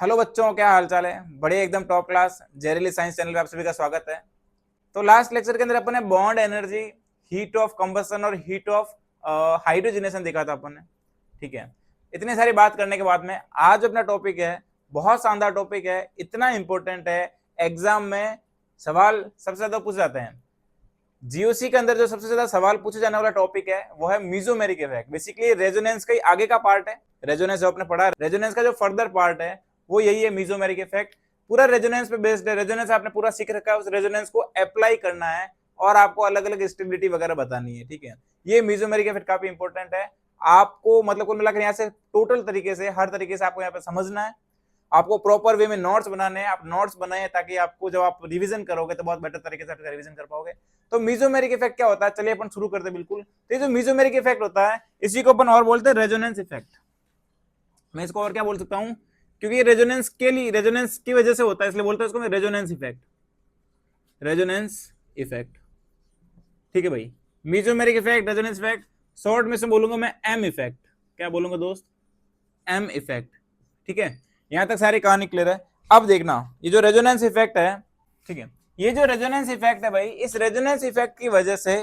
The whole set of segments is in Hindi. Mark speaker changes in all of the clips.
Speaker 1: हेलो बच्चों, क्या हाल चाल है? बड़े एकदम टॉप क्लास जेरेली साइंस चैनल पे आप सभी का स्वागत है। तो लास्ट लेक्चर के अंदर अपन ने bond energy, heat of combustion और हीट ऑफ हाइड्रोजनेशन देखा था अपन ने। ठीक है, इतनी सारी बात करने के बाद में आज अपना टॉपिक है, बहुत शानदार टॉपिक है, इतना इंपॉर्टेंट है, एग्जाम में सवाल सबसे ज्यादा पूछ जाते हैं। जीओसी के अंदर जो सबसे ज्यादा सवाल पूछे जाने वाला टॉपिक है वो है मीजोमेरिक इफेक्ट। बेसिकली रेजोनेंस का ही आगे का पार्ट है। रेजोनेंस जो आपने पढ़ा, रेजोनेंस का जो फर्दर पार्ट है वो यही है, मीजोमेरिक इफेक्ट। पूरा रेजोनेंस पे बेस्ड है। रेजोनेंस आपने पूरा सीख रखा है, उस रेजोनेंस को अप्लाई करना है और आपको अलग अलग स्टेबिलिटी वगैरह बतानी है। ठीक है, ये मीजोमेरिक इफेक्ट काफी इंपॉर्टेंट है आपको, मतलब कुल मिलाकर यहाँ से टोटल तरीके से, हर तरीके से आपको यहाँ पे समझना है। आपको प्रॉपर वे में नोट्स बनाने हैं, आप नोट्स बनाए ताकि आपको जब आप रिवीजन करोगे तो बहुत बेटर तरीके से आप रिवीजन कर पाओगे। तो मीजोमेरिक इफेक्ट क्या होता है, चलिए अपन शुरू करते हैं। बिल्कुल, तो ये जो मीजोमेरिक इफेक्ट होता है इसी को अपन और बोलते हैं रेजोनेंस इफेक्ट। मैं इसको और क्या बोल सकता हूं, क्योंकि रेजोनेंस के लिए, रेजोनेंस की वजह से होता है, इसलिए बोलते हैं इसको मैं रेजोनेंस इफेक्ट। रेजोनेंस इफेक्ट, ठीक है भाई। Mesomeric effect, resonance effect, short में से बोलूंगा मैं एम इफेक्ट। क्या बोलूंगा दोस्त? M effect. ठीक है, यहां तक सारी कहानी क्लियर है। अब देखना, ये जो रेजोनेंस इफेक्ट है, ठीक है, ये जो रेजोनेंस इफेक्ट है भाई, इस रेजोनेंस इफेक्ट की वजह से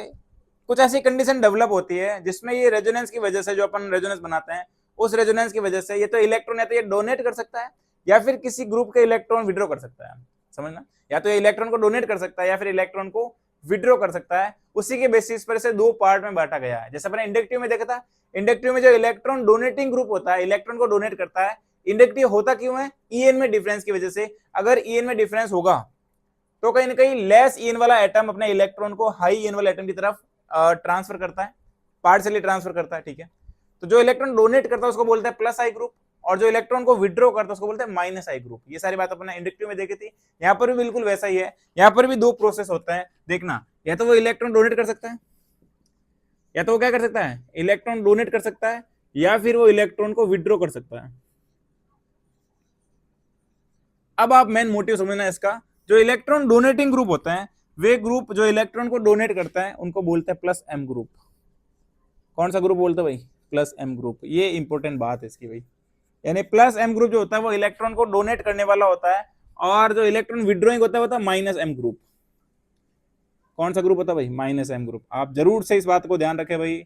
Speaker 1: कुछ ऐसी कंडीशन डेवलप होती है जिसमें ये रेजोनेंस की वजह से, जो अपन रेजोनेंस बनाते हैं उस रेजोनेंस की वजह से, ये तो इलेक्ट्रॉन या तो ये डोनेट कर सकता है या फिर किसी ग्रुप के इलेक्ट्रॉन विड्रॉ कर सकता है। समझना, या तो ये इलेक्ट्रॉन को डोनेट कर सकता है या फिर इलेक्ट्रॉन को विड्रॉ कर सकता है। उसी के बेसिस पर इसे दो पार्ट में बांटा गया है। जैसे अपने इंडक्टिव में देखा था, इंडक्टिव में जो इलेक्ट्रॉन डोनेटिंग ग्रुप होता है, इलेक्ट्रॉन को डोनेट करता है। इंडक्टिव होता क्यों है? ईएन में डिफरेंस की वजह से। अगर ईएन में डिफरेंस होगा तो कहीं ना कहीं लेस ईएन वाला एटम अपने इलेक्ट्रॉन को हाई ईएन वाले एटम की तरफ ट्रांसफर करता है, पार्शियली ट्रांसफर करता है। ठीक है, तो जो इलेक्ट्रॉन डोनेट करता है उसको बोलते हैं प्लस आई ग्रुप, और जो इलेक्ट्रॉन को विड्रॉ करता है उसको बोलते हैं माइनस आई ग्रुप। ये सारी बात अपने इंडक्टिव में देखी थी, यहाँ पर भी बिल्कुल वैसा ही है। यहाँ पर भी दो प्रोसेस होता है, देखना, या तो वो इलेक्ट्रॉन डोनेट कर सकता है, या तो वो क्या कर सकता है, इलेक्ट्रॉन डोनेट कर सकता है, या फिर वो इलेक्ट्रॉन को विड्रॉ कर सकता है। अब आप मेन मोटिव समझना इसका, जो इलेक्ट्रॉन डोनेटिंग ग्रुप होता है, वे ग्रुप जो इलेक्ट्रॉन को डोनेट करता है उनको बोलते हैं प्लस एम ग्रुप। कौन सा ग्रुप बोलते हैं भाई? Plus M group. ये इंपॉर्टेंट बात है इसकी भाई, यानी प्लस एम ग्रुप जो होता है वो इलेक्ट्रॉन को डोनेट करने वाला होता है, और जो इलेक्ट्रॉन विड्रॉइंग होता है वो होता है माइनस एम ग्रुप। कौन सा ग्रुप होता है भाई? Minus M group. आप जरूर से इस बात को ध्यान रखें भाई,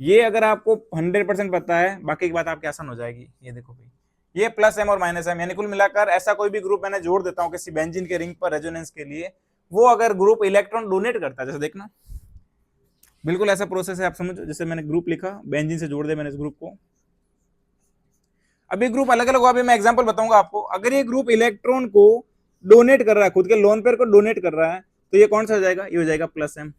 Speaker 1: ये अगर आपको 100% पता है, बाकी की बात आपकी आसान हो जाएगी। ये देखो भाई, ये प्लस एम और माइनस एम, यानी कुल मिलाकर ऐसा कोई भी ग्रुप मैंने जोड़ देता हूं किसी बेंजीन के रिंग पर रेजोनेंस के लिए, वो अगर ग्रुप इलेक्ट्रॉन डोनेट करता है, जैसे देखना बिल्कुल ऐसा प्रोसेस है, आप समझो। जैसे मैंने ग्रुप लिखा, बेंजीन से जोड़ दिया मैंने इस ग्रुप को। अभी ग्रुप अलग अलग होगा, अभी मैं एग्जांपल बताऊंगा आपको। अगर ये ग्रुप इलेक्ट्रॉन को डोनेट कर रहा है, खुद के लोन पेयर को डोनेट कर रहा है, तो ये कौन सा हो जाएगा? ये हो जाएगा प्लस एम।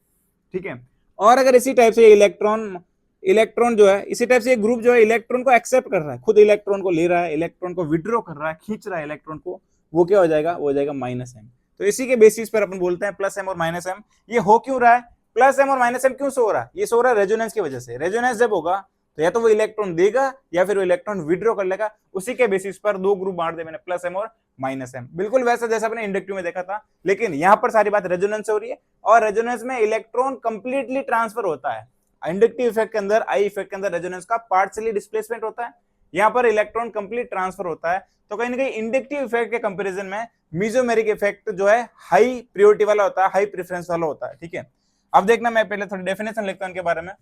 Speaker 1: ठीक है, और अगर इसी टाइप से इलेक्ट्रॉन जो है, इसी टाइप से ग्रुप जो है इलेक्ट्रॉन को एक्सेप्ट कर रहा है, खुद इलेक्ट्रॉन को ले रहा है, इलेक्ट्रॉन को विड्रॉ कर रहा है, खींच रहा है इलेक्ट्रॉन को, वो क्या हो जाएगा? वो हो जाएगा माइनस एम। तो इसी के बेसिस पर अपन बोलते हैं प्लस एम और माइनस एम। ये हो क्यों रहा है? प्लस एम और माइनस एम क्यों शो हो रहा है? ये शो हो रहा है रेजोनेंस की वजह से। रेजोनेंस जब होगा तो या तो वो इलेक्ट्रॉन देगा या फिर वो इलेक्ट्रॉन विड्रॉ कर लेगा। उसी के बेसिस पर दो ग्रुप बांट दे मैंने, प्लस एम और माइनस एम, बिल्कुल वैसा जैसा आपने इंडक्टिव में देखा था। लेकिन यहां पर सारी बात रेजोनेंस हो रही है, और रेजोनेंस में इलेक्ट्रॉन कंप्लीटली ट्रांसफर होता है। इंडक्टिव इफेक्ट के अंदर, आई इफेक्ट के अंदर रेजोनेंस का पार्शियली डिस्प्लेसमेंट होता है, यहां पर इलेक्ट्रॉन कंप्लीट ट्रांसफर होता है। तो कहीं ना कहीं इंडक्टिव इफेक्ट के कंपैरिजन में मीजोमेरिक इफेक्ट जो है हाई प्रियोरिटी वाला होता है, हाई प्रेफरेंस वाला होता है। ठीक है, अब देखना, मैं पहले थोड़ी डेफिनेशन लिखता हूं इनके बारे में।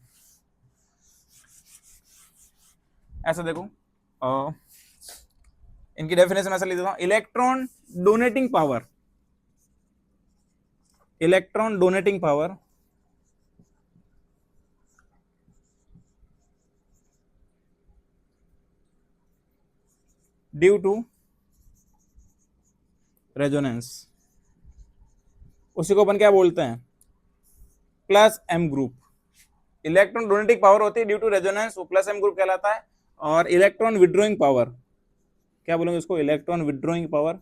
Speaker 1: ऐसा देखो, इनकी डेफिनेशन ऐसा लिख देता हूं, electron donating power, electron donating power due to resonance, उसी को अपन क्या बोलते हैं? Plus M group. Electron donating power होती है ड्यू टू रेजोनेंस, वो प्लस एम ग्रुप कहलाता है। और इलेक्ट्रॉन विड्रॉइंग पावर, क्या बोलेंगे उसको? Electron withdrawing power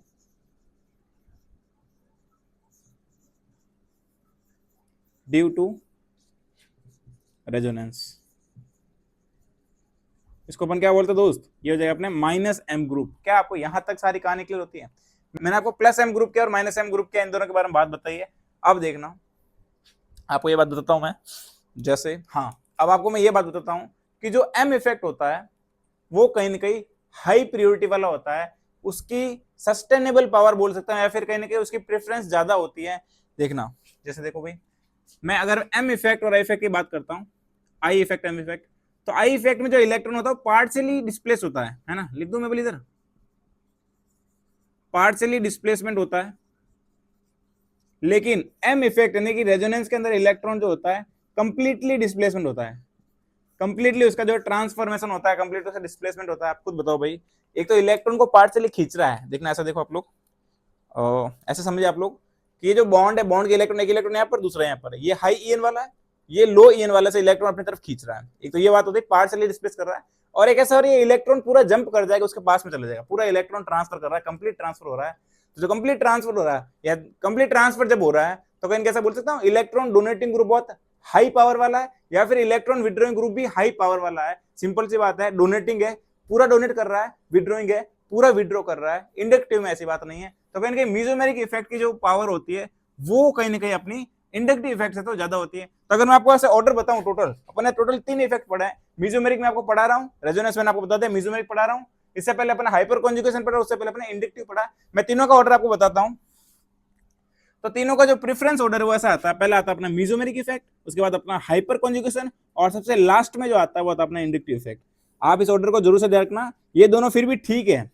Speaker 1: due to resonance, इसको अपन क्या बोलते हैं दोस्त? ये हो जाएगा अपने माइनस एम ग्रुप। क्या आपको यहां तक सारी कहानी क्लियर होती है? मैंने आपको प्लस एम ग्रुप के और माइनस एम ग्रुप के इन दोनों के बारे में बात बताई है। अब देखना, आपको ये बात बताता हूं मैं, जैसे, हाँ, अब आपको मैं ये बात बताता हूं कि जो एम इफेक्ट होता है वो कहीं ना कहीं हाई प्रियोरिटी वाला होता है, उसकी सस्टेनेबल पावर बोल सकता हूं, या फिर कहीं ना कहीं उसकी प्रेफरेंस ज्यादा होती है। देखना, जैसे देखो भाई, मैं अगर एम इफेक्ट और आई इफेक्ट की बात करता हूं, आई इफेक्ट एम इफेक्ट, तो आई इफेक्ट में जो इलेक्ट्रॉन होता है वो पार्शियली डिस्प्लेस होता है ना, लिख दूं मैं बोली इधर, पार्शियली डिस्प्लेसमेंट होता है। लेकिन एम इफेक्ट यानी कि रेजोनेंस के अंदर इलेक्ट्रॉन जो होता है कंप्लीटली डिस्प्लेसमेंट होता है, कंप्लीटली उसका जो ट्रांसफॉर्मेशन होता है, कंप्लीट उसका डिस्प्लेसमेंट होता है। आप खुद बताओ भाई, एक तो इलेक्ट्रॉन को पार्शियली खींच रहा है, देखना ऐसा देखो आप लोग, ऐसे समझे आप लोग कि ये जो बॉन्ड है, बॉन्ड के इलेक्ट्रॉन, एक इलेक्ट्रॉन यहाँ पर, दूसरा यहाँ पर है, ये हाई ईएन वाला है, ये लो ईएन वाला से इलेक्ट्रॉन अपनी तरफ खींच रहा है। एक तो ये बात होती है पार्शियली डिस्प्लेस कर रहा है, और एक ऐसा हो रहा है ये इलेक्ट्रॉन पूरा जंप कर जाएगा, उसके पास में चला जाएगा, पूरा इलेक्ट्रॉन ट्रांसफर कर रहा है, कंप्लीट ट्रांसफर हो रहा है। तो जो कंप्लीट ट्रांसफर हो रहा है या कंप्लीट ट्रांसफर जब हो रहा है तो कहीं कैसा बोल सकता हूँ, इलेक्ट्रॉन डोनेटिंग ग्रुप बहुत हाई पावर वाला है, या फिर इलेक्ट्रॉन विड्रॉइंग ग्रुप भी हाई पावर वाला है। सिंपल सी बात है, डोनेटिंग है पूरा डोनेट कर रहा है, विड्रॉइंग है पूरा विड्रॉ कर रहा है, इंडक्टिव में ऐसी बात नहीं है। तो कहीं ना कहीं मेसोमेरिक इफेक्ट की जो पावर होती है वो कहीं ना कहीं अपनी इंडक्टिव इफेक्ट से तो ज्यादा होती है। तो अगर मैं आपको ऐसे ऑर्डर बताऊं, टोटल अपने टोटल 3 इफेक्ट पढ़े हैं। मेसोमेरिक में आपको पढ़ा रहा हूं, रेजोनेंस मैंने आपको बता दिया, मेसोमेरिक पढ़ा रहा हूं, इससे पहले अपना हाइपर कॉन्जुगेशन पढ़ा, उससे पहले अपना इंडक्टिव पढ़ा। मैं तीनों का ऑर्डर आपको बताता हूं। तो तीनों का जो प्रेफरेंस ऑर्डर है वो ऐसा आता है, पहला आता है अपना मेसोमेरिक इफेक्ट, उसके बाद अपना हाइपर कॉन्जुगेशन, और सबसे लास्ट में जो आता है वो आता है अपना इंडक्टिव इफेक्ट। आप इस ऑर्डर को जरूर से ध्यान रखना, ये दोनों फिर भी ठीक है,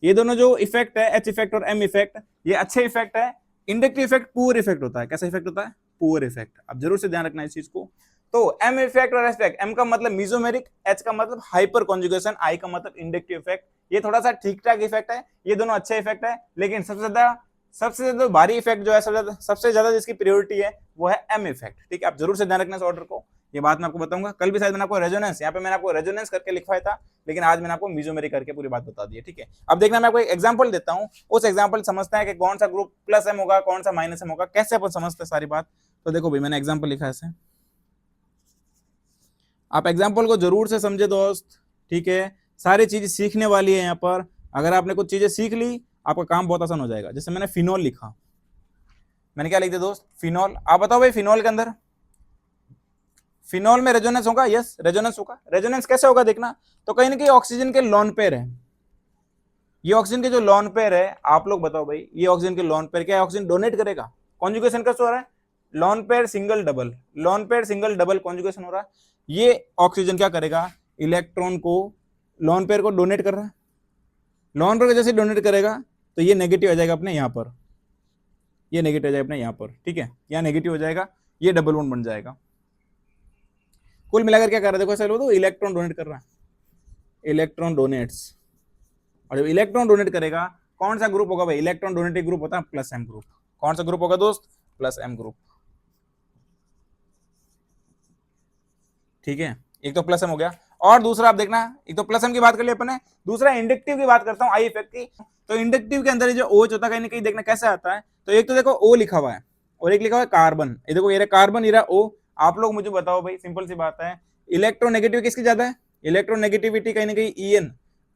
Speaker 1: ये दोनों जो इफेक्ट है एच इफेक्ट और एम इफेक्ट, ये अच्छे इफेक्ट है। इंडक्टिव इफेक्ट पुअर इफेक्ट होता है। कैसा इफेक्ट होता है? Poor effect. आप जरूर से ध्यान रखना इस चीज को। तो एम इफेक्ट और एस इफेक्ट, एम का मतलब मेसोमेरिक, एच का मतलब हाइपर कॉन्जुगेशन, आई का मतलब इंडक्टिव इफेक्ट। ये थोड़ा सा ठीक ठाक इफेक्ट है, ये दोनों अच्छे इफेक्ट है, लेकिन सबसे ज्यादा भारी इफेक्ट जो है, सबसे ज्यादा जिसकी प्रायोरिटी है वो है एम इफेक्ट। ठीक है, आप जरूर से ध्यान रखना इस ऑर्डर को, ये बात मैं आपको बताऊंगा। कल भी शायद मैंने आपको रेजोनेंस, यहाँ पे मैंने आपको रेजोनेंस करके लिखवाया था, लेकिन आज मैंने आपको मेसोमेरिक करके पूरी बात बता दी है। ठीक है, अब देखना मैं आपको एक एग्जांपल देता हूँ, उस एग्जांपल समझते हैं कि कौन सा ग्रुप प्लस एम होगा, कौन सा माइनस एम होगा, कैसे अपन समझते हैं सारी बात। तो देखो भाई, मैंने एग्जाम्पल लिखा है ऐसे, आप एग्जाम्पल को जरूर से समझे दोस्त। ठीक है, सारी चीज सीखने वाली है यहाँ पर। अगर आपने कुछ चीजें सीख ली, आपका काम बहुत आसान हो जाएगा। जैसे मैंने फिनॉल लिखा, मैंने क्या लिख दिया दोस्त? फिनॉल। आप बताओ भाई, फिनॉल के अंदर, फिनॉल में रेजोनेंस होगा? यस, रेजोनेंस होगा। रेजोनेंस कैसे होगा देखना, तो कहीं ना कहीं ऑक्सीजन के लोन पेयर है, ये ऑक्सीजन के जो लोन पेयर है, आप लोग बताओ भाई, ये ऑक्सीजन के लोन पेयर क्या है? ऑक्सीजन डोनेट करेगा। कॉन्जुगेशन कैसे हो रहा है? Lone pair single double, lone pair single double conjugation हो रहा है। ये ऑक्सीजन क्या करेगा? इलेक्ट्रॉन को, लोन पेयर को डोनेट कर रहा है। लोन पेयर को जैसे डोनेट करेगा तो ये नेगेटिव आ जाएगा अपने यहाँ पर, ये नेगेटिव आ जाएगा अपने यहाँ पर। ठीक है, यहाँ नेगेटिव हो जाएगा, ये डबल बॉन्ड बन जाएगा। कुल मिलाकर क्या कर रहा है देखो, ऐसा तो इलेक्ट्रॉन डोनेट कर रहा है, इलेक्ट्रॉन डोनेट्स। और जब इलेक्ट्रॉन डोनेट करेगा, कौन सा ग्रुप होगा भाई? इलेक्ट्रॉन डोनेटिंग ग्रुप होता है प्लस एम ग्रुप। कौन सा ग्रुप होगा दोस्त? Plus M group. ठीक है, एक तो प्लस एम हो गया, और दूसरा आप देखना, एक तो प्लस एम की बात कर ली अपन ने, दूसरा इंडक्टिव की बात करता हूं, आई इफेक्ट की। तो इंडक्टिव के अंदर जो OH होता है, कहीं ना कहीं देखना कैसे आता है। तो एक तो देखो O लिखा हुआ है, और एक लिखा हुआ है कार्बन। ये देखो, ये कार्बन, ये O। आप लोग मुझे बताओ भाई, सिंपल सी बात है, इलेक्ट्रोनेगेटिव किसकी ज्यादा है? इलेक्ट्रोनेगेटिविटी कहीं ना कहीं EN,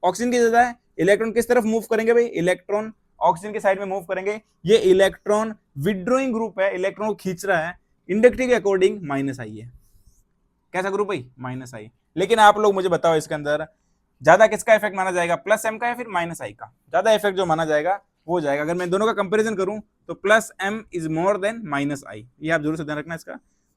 Speaker 1: ऑक्सीजन की ज्यादा है। इलेक्ट्रॉन किस तरफ मूव करेंगे भाई? इलेक्ट्रॉन ऑक्सीजन के साइड में मूव करेंगे। ये इलेक्ट्रॉन विड्रॉइंग ग्रुप है, इलेक्ट्रॉन को खींच रहा है, इंडक्टिव के अकॉर्डिंग माइनस आई है। कैसा ग्रुप भाई? माइनस आई। लेकिन आप लोग मुझे बताओ, इसके अंदर ज्यादा किसका इफेक्ट माना जाएगा? प्लस एम का या फिर माइनस आई का? ज्यादा इफेक्ट जो माना जाएगा वो जाएगा। अगर मैं दोनों का कंपैरिजन करूं तो plus M is more than minus I, ये आप जरूर से ध्यान रखना।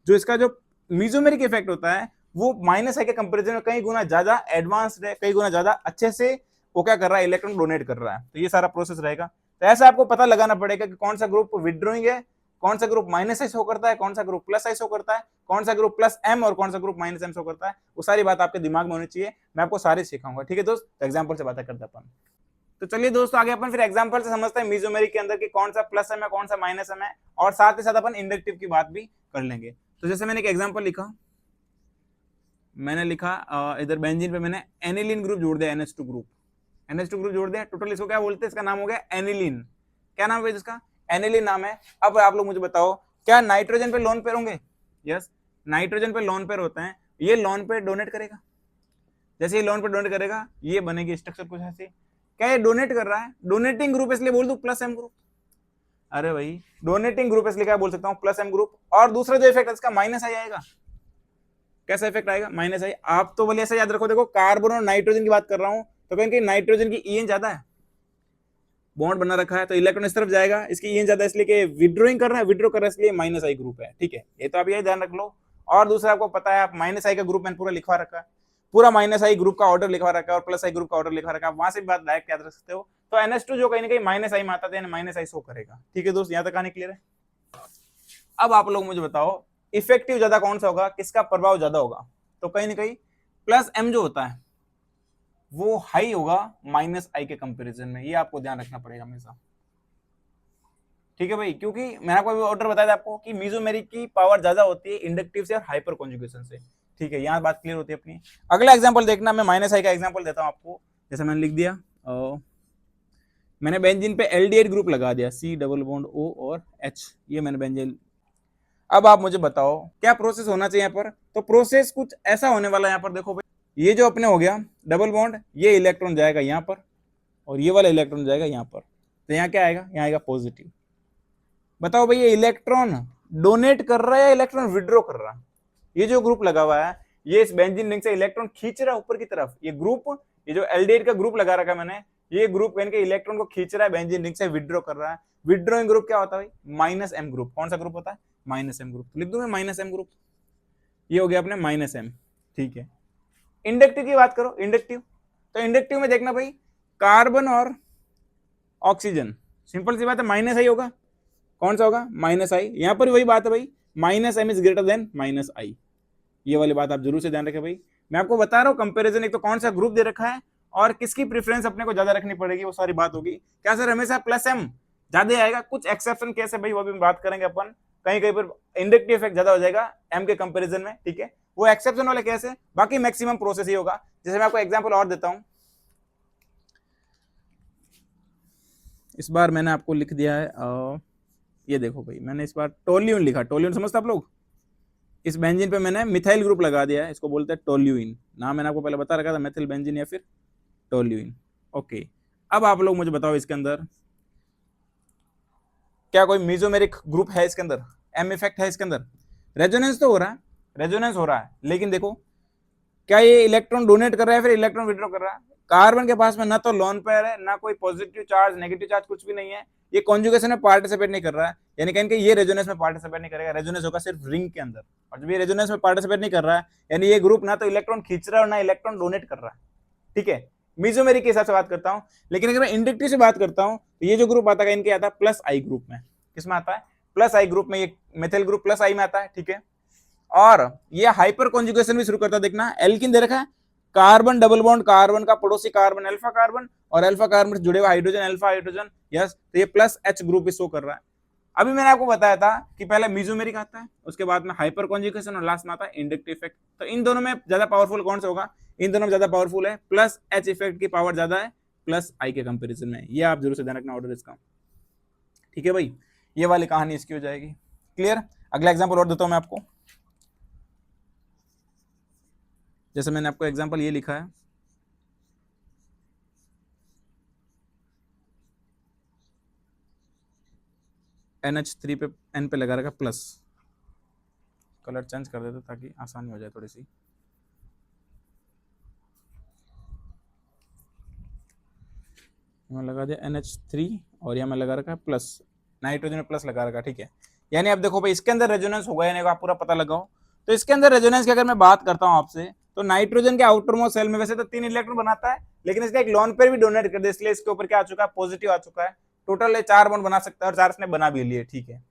Speaker 1: इसका जो मेसोमेरिक इफेक्ट होता है वो माइनस आई के कंपेरिजन में कई गुना ज्यादा एडवांस्ड है, कई गुना ज्यादा अच्छे से वो क्या कर रहा है? इलेक्ट्रॉन डोनेट कर रहा है। तो ये सारा प्रोसेस रहेगा। तो ऐसा आपको पता लगाना पड़ेगा कि कौन सा ग्रुप विड्रॉइंग है, कौन सा ग्रुप माइनस आई शो करता है, कौन सा ग्रुप प्लस आई शो करता है, कौन सा ग्रुप प्लस एम और कौन सा ग्रुप माइनस एम शो करता है। वो सारी बात आपके दिमाग में होनी चाहिए। मैं आपको सारे सिखाऊंगा। ठीक है दोस्त, तो एग्जांपल से बातें करते अपन। तो चलिए दोस्तों, आगे अपन फिर एग्जांपल से समझते हैं मेसोमेरिक के अंदर कि कौन सा प्लस एम है, कौन सा माइनस एम है, और साथ ही साथ अपन इंडक्टिव की बात भी कर लेंगे। तो जैसे मैंने एक एग्जांपल लिखा, मैंने लिखा इधर बेंजीन पे मैंने एनिलीन ग्रुप जोड़ दिया, NH2 ग्रुप, NH2 ग्रुप जोड़ दिया। टोटल इसको क्या बोलते हैं? इसका नाम हो गया एनिलीन। क्या नाम है इसका? एनिलीन नाम है। अब आप लोग मुझे बताओ, क्या नाइट्रोजन पे लोन पेयर होंगे? यस, नाइट्रोजन पे लोन पेयर होते हैं। ये लोन पेयर डोनेट करेगा। जैसे ये लोन पेयर डोनेट करेगा, ये बनेगी स्ट्रक्चर कुछ ऐसी। क्या ये डोनेट कर रहा है? डोनेटिंग ग्रुप इसलिए बोल दूं प्लस एम ग्रुप। अरे भाई, डोनेटिंग ग्रुप इसलिए क्या बोल सकता हूं? Plus M group. और दूसरा जो इफेक्ट है इसका माइनस आई आएगा। कैसा इफेक्ट आएगा? माइनस आई। आप तो बोले ऐसा याद रखो, देखो कार्बन और नाइट्रोजन की बात कर रहा हूं, तो कहीं नाइट्रोजन की EN ज्यादा है, बॉन्ड बना रखा है तो इलेक्ट्रॉन इस तरफ जाएगा, इसकी ये ज्यादा इसलिए कि विड्रॉइंग कर रहा है, विड्रॉ कर रहा है इसलिए माइनस आई ग्रुप है, ठीक है, ये तो आप यही ध्यान रख लो। और दूसरा आपको पता है, आप माइनस आई का ग्रुप मैंने पूरा लिखवा रखा है, पूरा माइनस आई ग्रुप का ऑर्डर लिखवा रखा है और प्लस आई ग्रुप का ऑर्डर लिखवा रखा है, वहां से भी बात डायरेक्ट याद रख सकते हो। तो NH2 जो कहीं ना कहीं माइनस आई में आता है, माइनस आई शो करेगा, ठीक है दोस्त, यहाँ तक कहानी क्लियर है। अब आप लोग मुझे बताओ इफेक्टिव ज्यादा कौन सा होगा, किसका प्रभाव ज्यादा होगा, तो कहीं ना कहीं प्लस एम जो होता है वो हाई होगा माइनस आई के कंपैरिजन में, ये आपको ध्यान रखना पड़ेगा हमेशा, ठीक है भाई, क्योंकि मैंने आपको ऑर्डर बताया था आपको कि मेसोमेरिक की पावर ज्यादा होती है इंडक्टिव से और हाइपर कॉन्जुगेशन से, ठीक है, यहाँ बात क्लियर होती है अपनी। अगला एग्जांपल देखना, मैं माइनस आई का एग्जांपल देता हूँ आपको, जैसे मैंने लिख दिया मैंने बेंजीन पे एल्डिहाइड ग्रुप लगा दिया, C डबल बॉन्ड O और H, ये मैंने बेंजीन। अब आप मुझे बताओ क्या प्रोसेस होना चाहिए यहाँ पर, तो प्रोसेस कुछ ऐसा होने वाला है यहाँ पर, देखो भाई ये जो अपने हो गया डबल बॉन्ड, ये इलेक्ट्रॉन जाएगा यहाँ पर और ये वाला इलेक्ट्रॉन जाएगा यहाँ पर, तो यहाँ क्या आएगा, यहाँ आएगा पॉजिटिव। बताओ भाई ये इलेक्ट्रॉन डोनेट कर रहा है या इलेक्ट्रॉन विड्रॉ कर रहा है, ये जो ग्रुप लगा हुआ है ये इस बेंजीन रिंग से इलेक्ट्रॉन खींच रहा है ऊपर की तरफ, ये ग्रुप, ये जो एल्डिहाइड का ग्रुप लगा रखा है मैंने, ये ग्रुप कहीं के इलेक्ट्रॉन को खींच रहा है बेंजीन रिंग से, विड्रॉ कर रहा है। विड्रॉइंग ग्रुप क्या होता है भाई, माइनस एम ग्रुप। कौन सा ग्रुप होता है, माइनस एम ग्रुप, लिख दूं मैं माइनस एम ग्रुप, ये हो गया अपने माइनस एम, ठीक है। इंडक्टिव की बात करो, इंडक्टिव, तो इंडक्टिव में देखना भाई कार्बन और ऑक्सीजन, सिंपल सी बात है माइनस आई होगा, कौन सा होगा, माइनस आई। यहां पर वही बात है भाई, minus M is greater than minus I, ये वाली बात आप जरूर से ध्यान रखें भाई। मैं आपको बता रहा हूँ कंपैरिजन, एक तो कौन सा ग्रुप दे रखा है और किसकी प्रेफरेंस अपने को ज्यादा रखनी पड़ेगी, वो सारी बात होगी। क्या सर हमेशा प्लस एम ज्यादा आएगा, कुछ एक्सेप्शन केस है भाई, वो भी बात करेंगे अपन, कहीं कहीं पर इंडक्टिव इफेक्ट ज्यादा हो जाएगा एम के कंपैरिजन में, ठीक है, वो एक्सेप्शन वाले केस है, बाकी मैक्सिमम प्रोसेस ही होगा। जैसे मैं आपको एग्जांपल और देता हूं, इस बार मैंने आपको लिख दिया है ये देखो भाई, मैंने इस बार टोल्यूइन लिखा, टोल्यूइन समझते आप लोग, इस बेंजीन पे मैंने मिथाइल ग्रुप लगा दिया है, इसको बोलते हैं टोल्यूइन, नाम मैंने आपको पहले बता रखा था, मेथिल बेंजीन या फिर टोल्यूइन, ओके। अब आप लोग मुझे बताओ इसके अंदर क्या कोई मेसोमेरिक ग्रुप है इसके अंदर, एम इफेक्ट है इसके अंदर, रेजोनेंस तो हो रहा है, रेजोनेंस हो रहा है, लेकिन देखो क्या ये इलेक्ट्रॉन डोनेट कर रहा है फिर इलेक्ट्रॉन विड्रॉ कर रहा है, कार्बन के पास में ना तो लोन पेयर है, ना कोई पॉजिटिव चार्ज नेगेटिव चार्ज, कुछ भी नहीं है, ये कॉन्जुगेशन में पार्टिसिपेट नहीं कर रहा है, यानी कहीं ये रेजोनेंस में पार्टिसिपेट नहीं करेगा, रेजोनेंस होगा सिर्फ रिंग के अंदर, और जब ये रेजोनेंस में पार्टिसिपेट नहीं कर रहा है यानी ये ग्रुप ना तो इलेक्ट्रॉन खींच रहा है और ना इलेक्ट्रॉन डोनेट कर रहा है, ठीक है, मेसोमेरिक के हिसाब से बात करता हूं। लेकिन अगर मैं इंडक्टिव से बात करता हूं तो ये जो ग्रुप आता है इनके आता है प्लस आई ग्रुप में, किसमें आता है, प्लस आई ग्रुप में, ये मेथिल ग्रुप प्लस आई में आता है, ठीक है। और ये हाइपर कॉन्जुगेशन भी शुरू करता है, देखना एल्किन दे रखा है, कार्बन डबल बॉन्ड, कार्बन का पड़ोसी कार्बन अल्फा कार्बन, और अल्फा कार्बन से जुड़े हुए हाइड्रोजन अल्फा हाइड्रोजन, यस, तो ये प्लस एच ग्रुप भी शो कर रहा है। अभी मैंने आपको बताया था कि पहले मेसोमेरिक आता है, उसके बाद में हाइपर कॉन्जुगेशन और लास्ट में आता है इंडक्टिव इफेक्ट, तो इन दोनों में ज्यादा पावरफुल कौन सा होगा, इन दोनों में ज्यादा पावरफुल है प्लस एच इफेक्ट की पावर ज्यादा है प्लस आई के कंपेरिजन में, ये आप जरूर से ध्यान रखना ऑर्डर इसका, ठीक है भाई, ये वाली कहानी इसकी हो जाएगी क्लियर। अगला एग्जाम्पल और देता हूं मैं आपको, जैसे मैंने आपको एग्जाम्पल ये लिखा है, NH3 पे N पे लगा रखा प्लस, कलर चेंज कर देते ताकि आसानी हो जाए थोड़ी सी, मैं लगा दिया NH3 और यहाँ मैं लगा रखा है प्लस, नाइट्रोजन में प्लस लगा रखा, ठीक है। यानी अब देखो भाई इसके अंदर रेजोनेंस होगा, यानी आप पूरा पता लगाओ, तो इसके अंदर रेजोनेंस की अगर मैं बात करता हूँ आपसे, तो नाइट्रोजन के आउटर मोस्ट सेल में वैसे तो 3 इलेक्ट्रॉन बनाता है, लेकिन इसका एक लोन पेयर भी डोनेट कर दे, इसलिए इसके ऊपर क्या आ चुका है, पॉजिटिव आ चुका है, टोटल 4 बॉन्ड बना सकता है और 4 इसने बना भी लिए, ठीक है।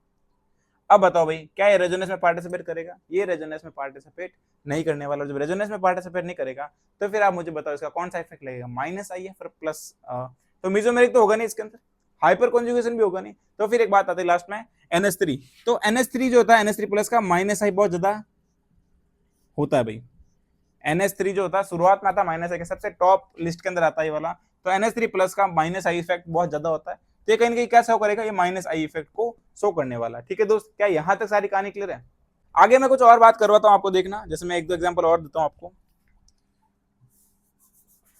Speaker 1: अब बताओ भाई क्या ये रेजोनेंस में पार्टिसिपेट करेगा, ये रेजोनेंस में पार्टिसिपेट नहीं करने वाला, जब रेजोनेंस में पार्टिसिपेट नहीं करेगा तो फिर आप मुझे बताओ इसका कौन सा इफेक्ट लगेगा, माइनस आई है फिर प्लस, तो मेसोमेरिक तो होगा नहीं इसके अंदर, हाइपर कॉन्जुगेशन भी होगा नहीं, तो फिर एक बात आती है लास्ट में NH3, तो NH3 जो होता है NH3 प्लस का माइनस आई बहुत ज्यादा होता है भाई, NH3 जो होता है शुरुआत में आता है माइनस आई के, सबसे टॉप लिस्ट के अंदर आता है ये वाला, तो NH3 प्लस का माइनस आई इफेक्ट बहुत ज्यादा होता है, तो ये कहीं ना कहीं क्या शो करेगा, ये माइनस आई इफेक्ट को शो करने वाला, ठीक है दोस्त, क्या यहाँ तक सारी कहानी क्लियर है। आगे मैं कुछ और बात करवाता हूँ आपको, देखना, जैसे मैं एक दो एग्जाम्पल और देता हूँ आपको,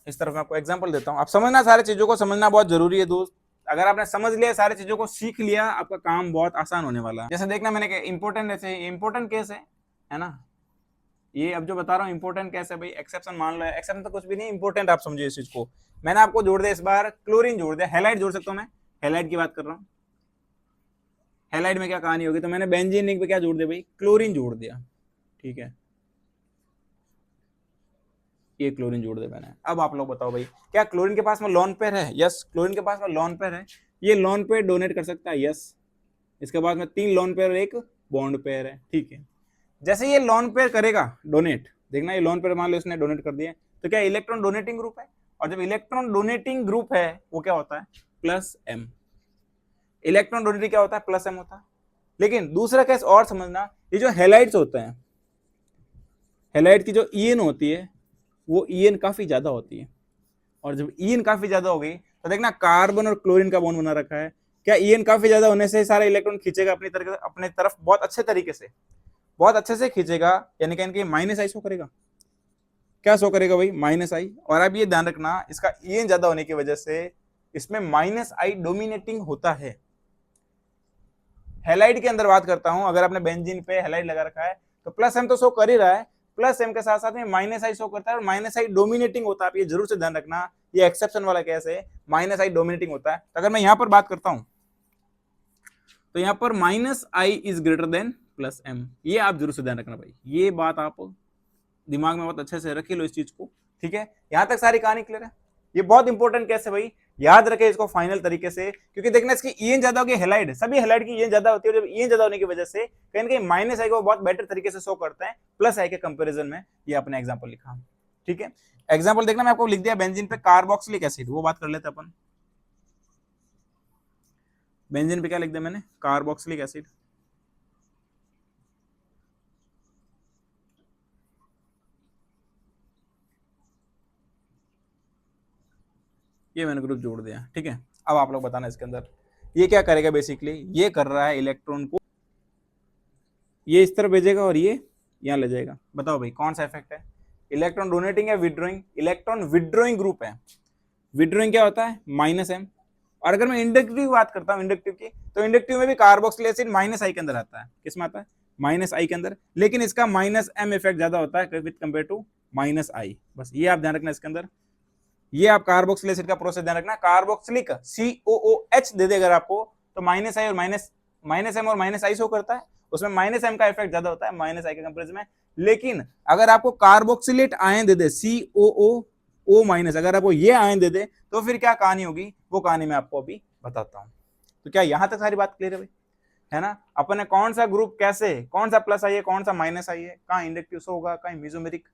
Speaker 1: इस तरफ मैं आपको एग्जाम्पल देता हूँ, आप समझना, सारी चीजों को समझना बहुत जरूरी है दोस्त, अगर आपने समझ लिया सारी चीजों को सीख लिया आपका काम बहुत आसान होने वाला है। जैसे देखना मैंने इंपॉर्टेंट, ऐसे इंपॉर्टेंट केस है ना, ये अब जो बता रहा हूँ इंपॉर्टेंट केस है भाई, एक्सेप्शन मान लो, एक्सेप्शन तो कुछ भी नहीं, इंपॉर्टेंट आप समझिए इस चीज को, मैंने आपको जोड़ दिया इस बार क्लोरीन जोड़ दिया, हैलाइड जोड़ सकता हूँ मैं, हैलाइड की बात कर रहा हूँ। हैलाइड में क्या कहानी होगी, तो मैंने बेंजीन रिंग पे क्या जोड़ दिया भाई, क्लोरीन जोड़ दिया, ठीक है, ये क्लोरीन जोड़ दिया मैंने। अब आप लोग बताओ भाई, क्या क्लोरीन के पास में लोन पेयर है? यस, क्लोरीन के पास में लोन पेयर है, ये लोन पेयर डोनेट कर सकता है, यस। इसके बाद में 3 लोन पेयर और एक बॉन्ड पेयर है, ठीक है। जैसे ये लोन पेयर करेगा डोनेट, देखना ये लोन पेयर मान लो इसने डोनेट कर दिया, तो क्या इलेक्ट्रॉन डोनेटिंग ग्रुप है, और जब इलेक्ट्रॉन डोनेटिंग ग्रुप है वो क्या होता है, प्लस एम। इलेक्ट्रॉन डोनेटिंग क्या होता है, प्लस एम होता है। लेकिन दूसरा केस और समझना, ये जो हेलाइड्स होते हैं, हेलाइड की जो ईएन होती है वो ईएन काफी ज्यादा होती है, और जब ईएन काफी ज्यादा हो गई तो देखना कार्बन और क्लोरीन का बॉन्ड बना रखा है, क्या ईएन काफी ज्यादा होने से सारा इलेक्ट्रॉन खींचेगा अपनी तरफ बहुत अच्छे तरीके से, बहुत अच्छे से खींचेगा, यानी कि माइनस आई शो करेगा, क्या शो करेगा भाई, माइनस आई। और अब ये ध्यान रखना, इसका ईएन ज्यादा होने की वजह से इसमें माइनस आई डोमिनेटिंग होता है। हैलाइड के अंदर बात करता हूं, अगर आपने बेंजीन पे हैलाइड लगा रखा है तो प्लस एम तो शो कर ही रहा है, प्लस एम के साथ साथ में माइनस आई शो करता है, और माइनस आई डोमिनेटिंग होता है। आप ये जरूर से ध्यान रखना, ये एक्सेप्शन वाला केस है, माइनस आई डोमिनेटिंग होता है। तो अगर मैं यहां पर बात करता हूं तो यहां पर minus I is greater than plus M, ये आप जरूर से ध्यान रखना भाई, ये बात आप दिमाग में बहुत अच्छे से रखी लो इस चीज को, ठीक है। यहां तक सारी कहानी क्लियर है, ये बहुत इंपॉर्टेंट केस है भाई, याद रखे इसको फाइनल तरीके से, क्योंकि देखना इसकी ईएन ज्यादा होगी, हैलाइड सभी हैलाइड की ईएन ज्यादा होती है, और जब ईएन ज्यादा होने की वजह से कहीं ना कहीं माइनस आई को बहुत बेटर तरीके से शो करता है प्लस आई के कंपैरिजन में। ये अपने एग्जांपल लिखा, ठीक है। एग्जांपल देखना, मैं आपको लिख दिया बेंजीन पे कार्बोक्सिलिक एसिड, वो बात कर लेते अपन। बेंजीन पे क्या लिख दिया मैंने, कार्बोक्सिलिक एसिड। ये मैंने ग्रुप जोड़ दिया, ठीक है। अब आप लोग बताना इसके अंदर ये क्या करेगा, बेसिकली ये कर रहा है इलेक्ट्रॉन को ये इस तरफ भेजेगा और ये यहाँ ले जाएगा। बताओ भाई कौन सा इफेक्ट है, इलेक्ट्रॉन डोनेटिंग है विड्रॉइंग, इलेक्ट्रॉन विड्रॉइंग ग्रुप है। विड्रॉइंग क्या होता है, माइनस एम। और अगर मैं इंडक्टिव बात करता हूँ इंडक्टिव की, तो इंडक्टिव में भी कार्बोक्सिलिक एसिड माइनस आई के अंदर आता है, किस में आता है, माइनस आई के अंदर, लेकिन इसका माइनस एम इफेक्ट ज्यादा होता है विद कंपेयर टू माइनस आई। बस ये आप ध्यान रखना इसके अंदर, ये आप कार्बोक्सिलिक एसिड का प्रोसेस ध्यान रखना, कार्बोक्सिलिक COOH दे देगा आपको, तो माइनस आई और माइनस एम और माइनस आई शो करता है, उसमें माइनस एम का इफेक्ट ज्यादा होता है माइनस आई के कंपेरिजन में। लेकिन अगर आपको कार्बोक्सिलेट आयन दे दे COO माइनस, अगर आपको ये आयन दे दे तो फिर क्या कहानी होगी, वो कहानी मैं आपको अभी बताता हूं। तो क्या यहां तक सारी बात क्लियर है भाई, है ना। अपन ने कौन सा ग्रुप कैसे, कौन सा प्लस आई है कौन सा माइनस आई है, कहाँ इंडक्टिव शो होगा, कहीं मेसोमेरिक,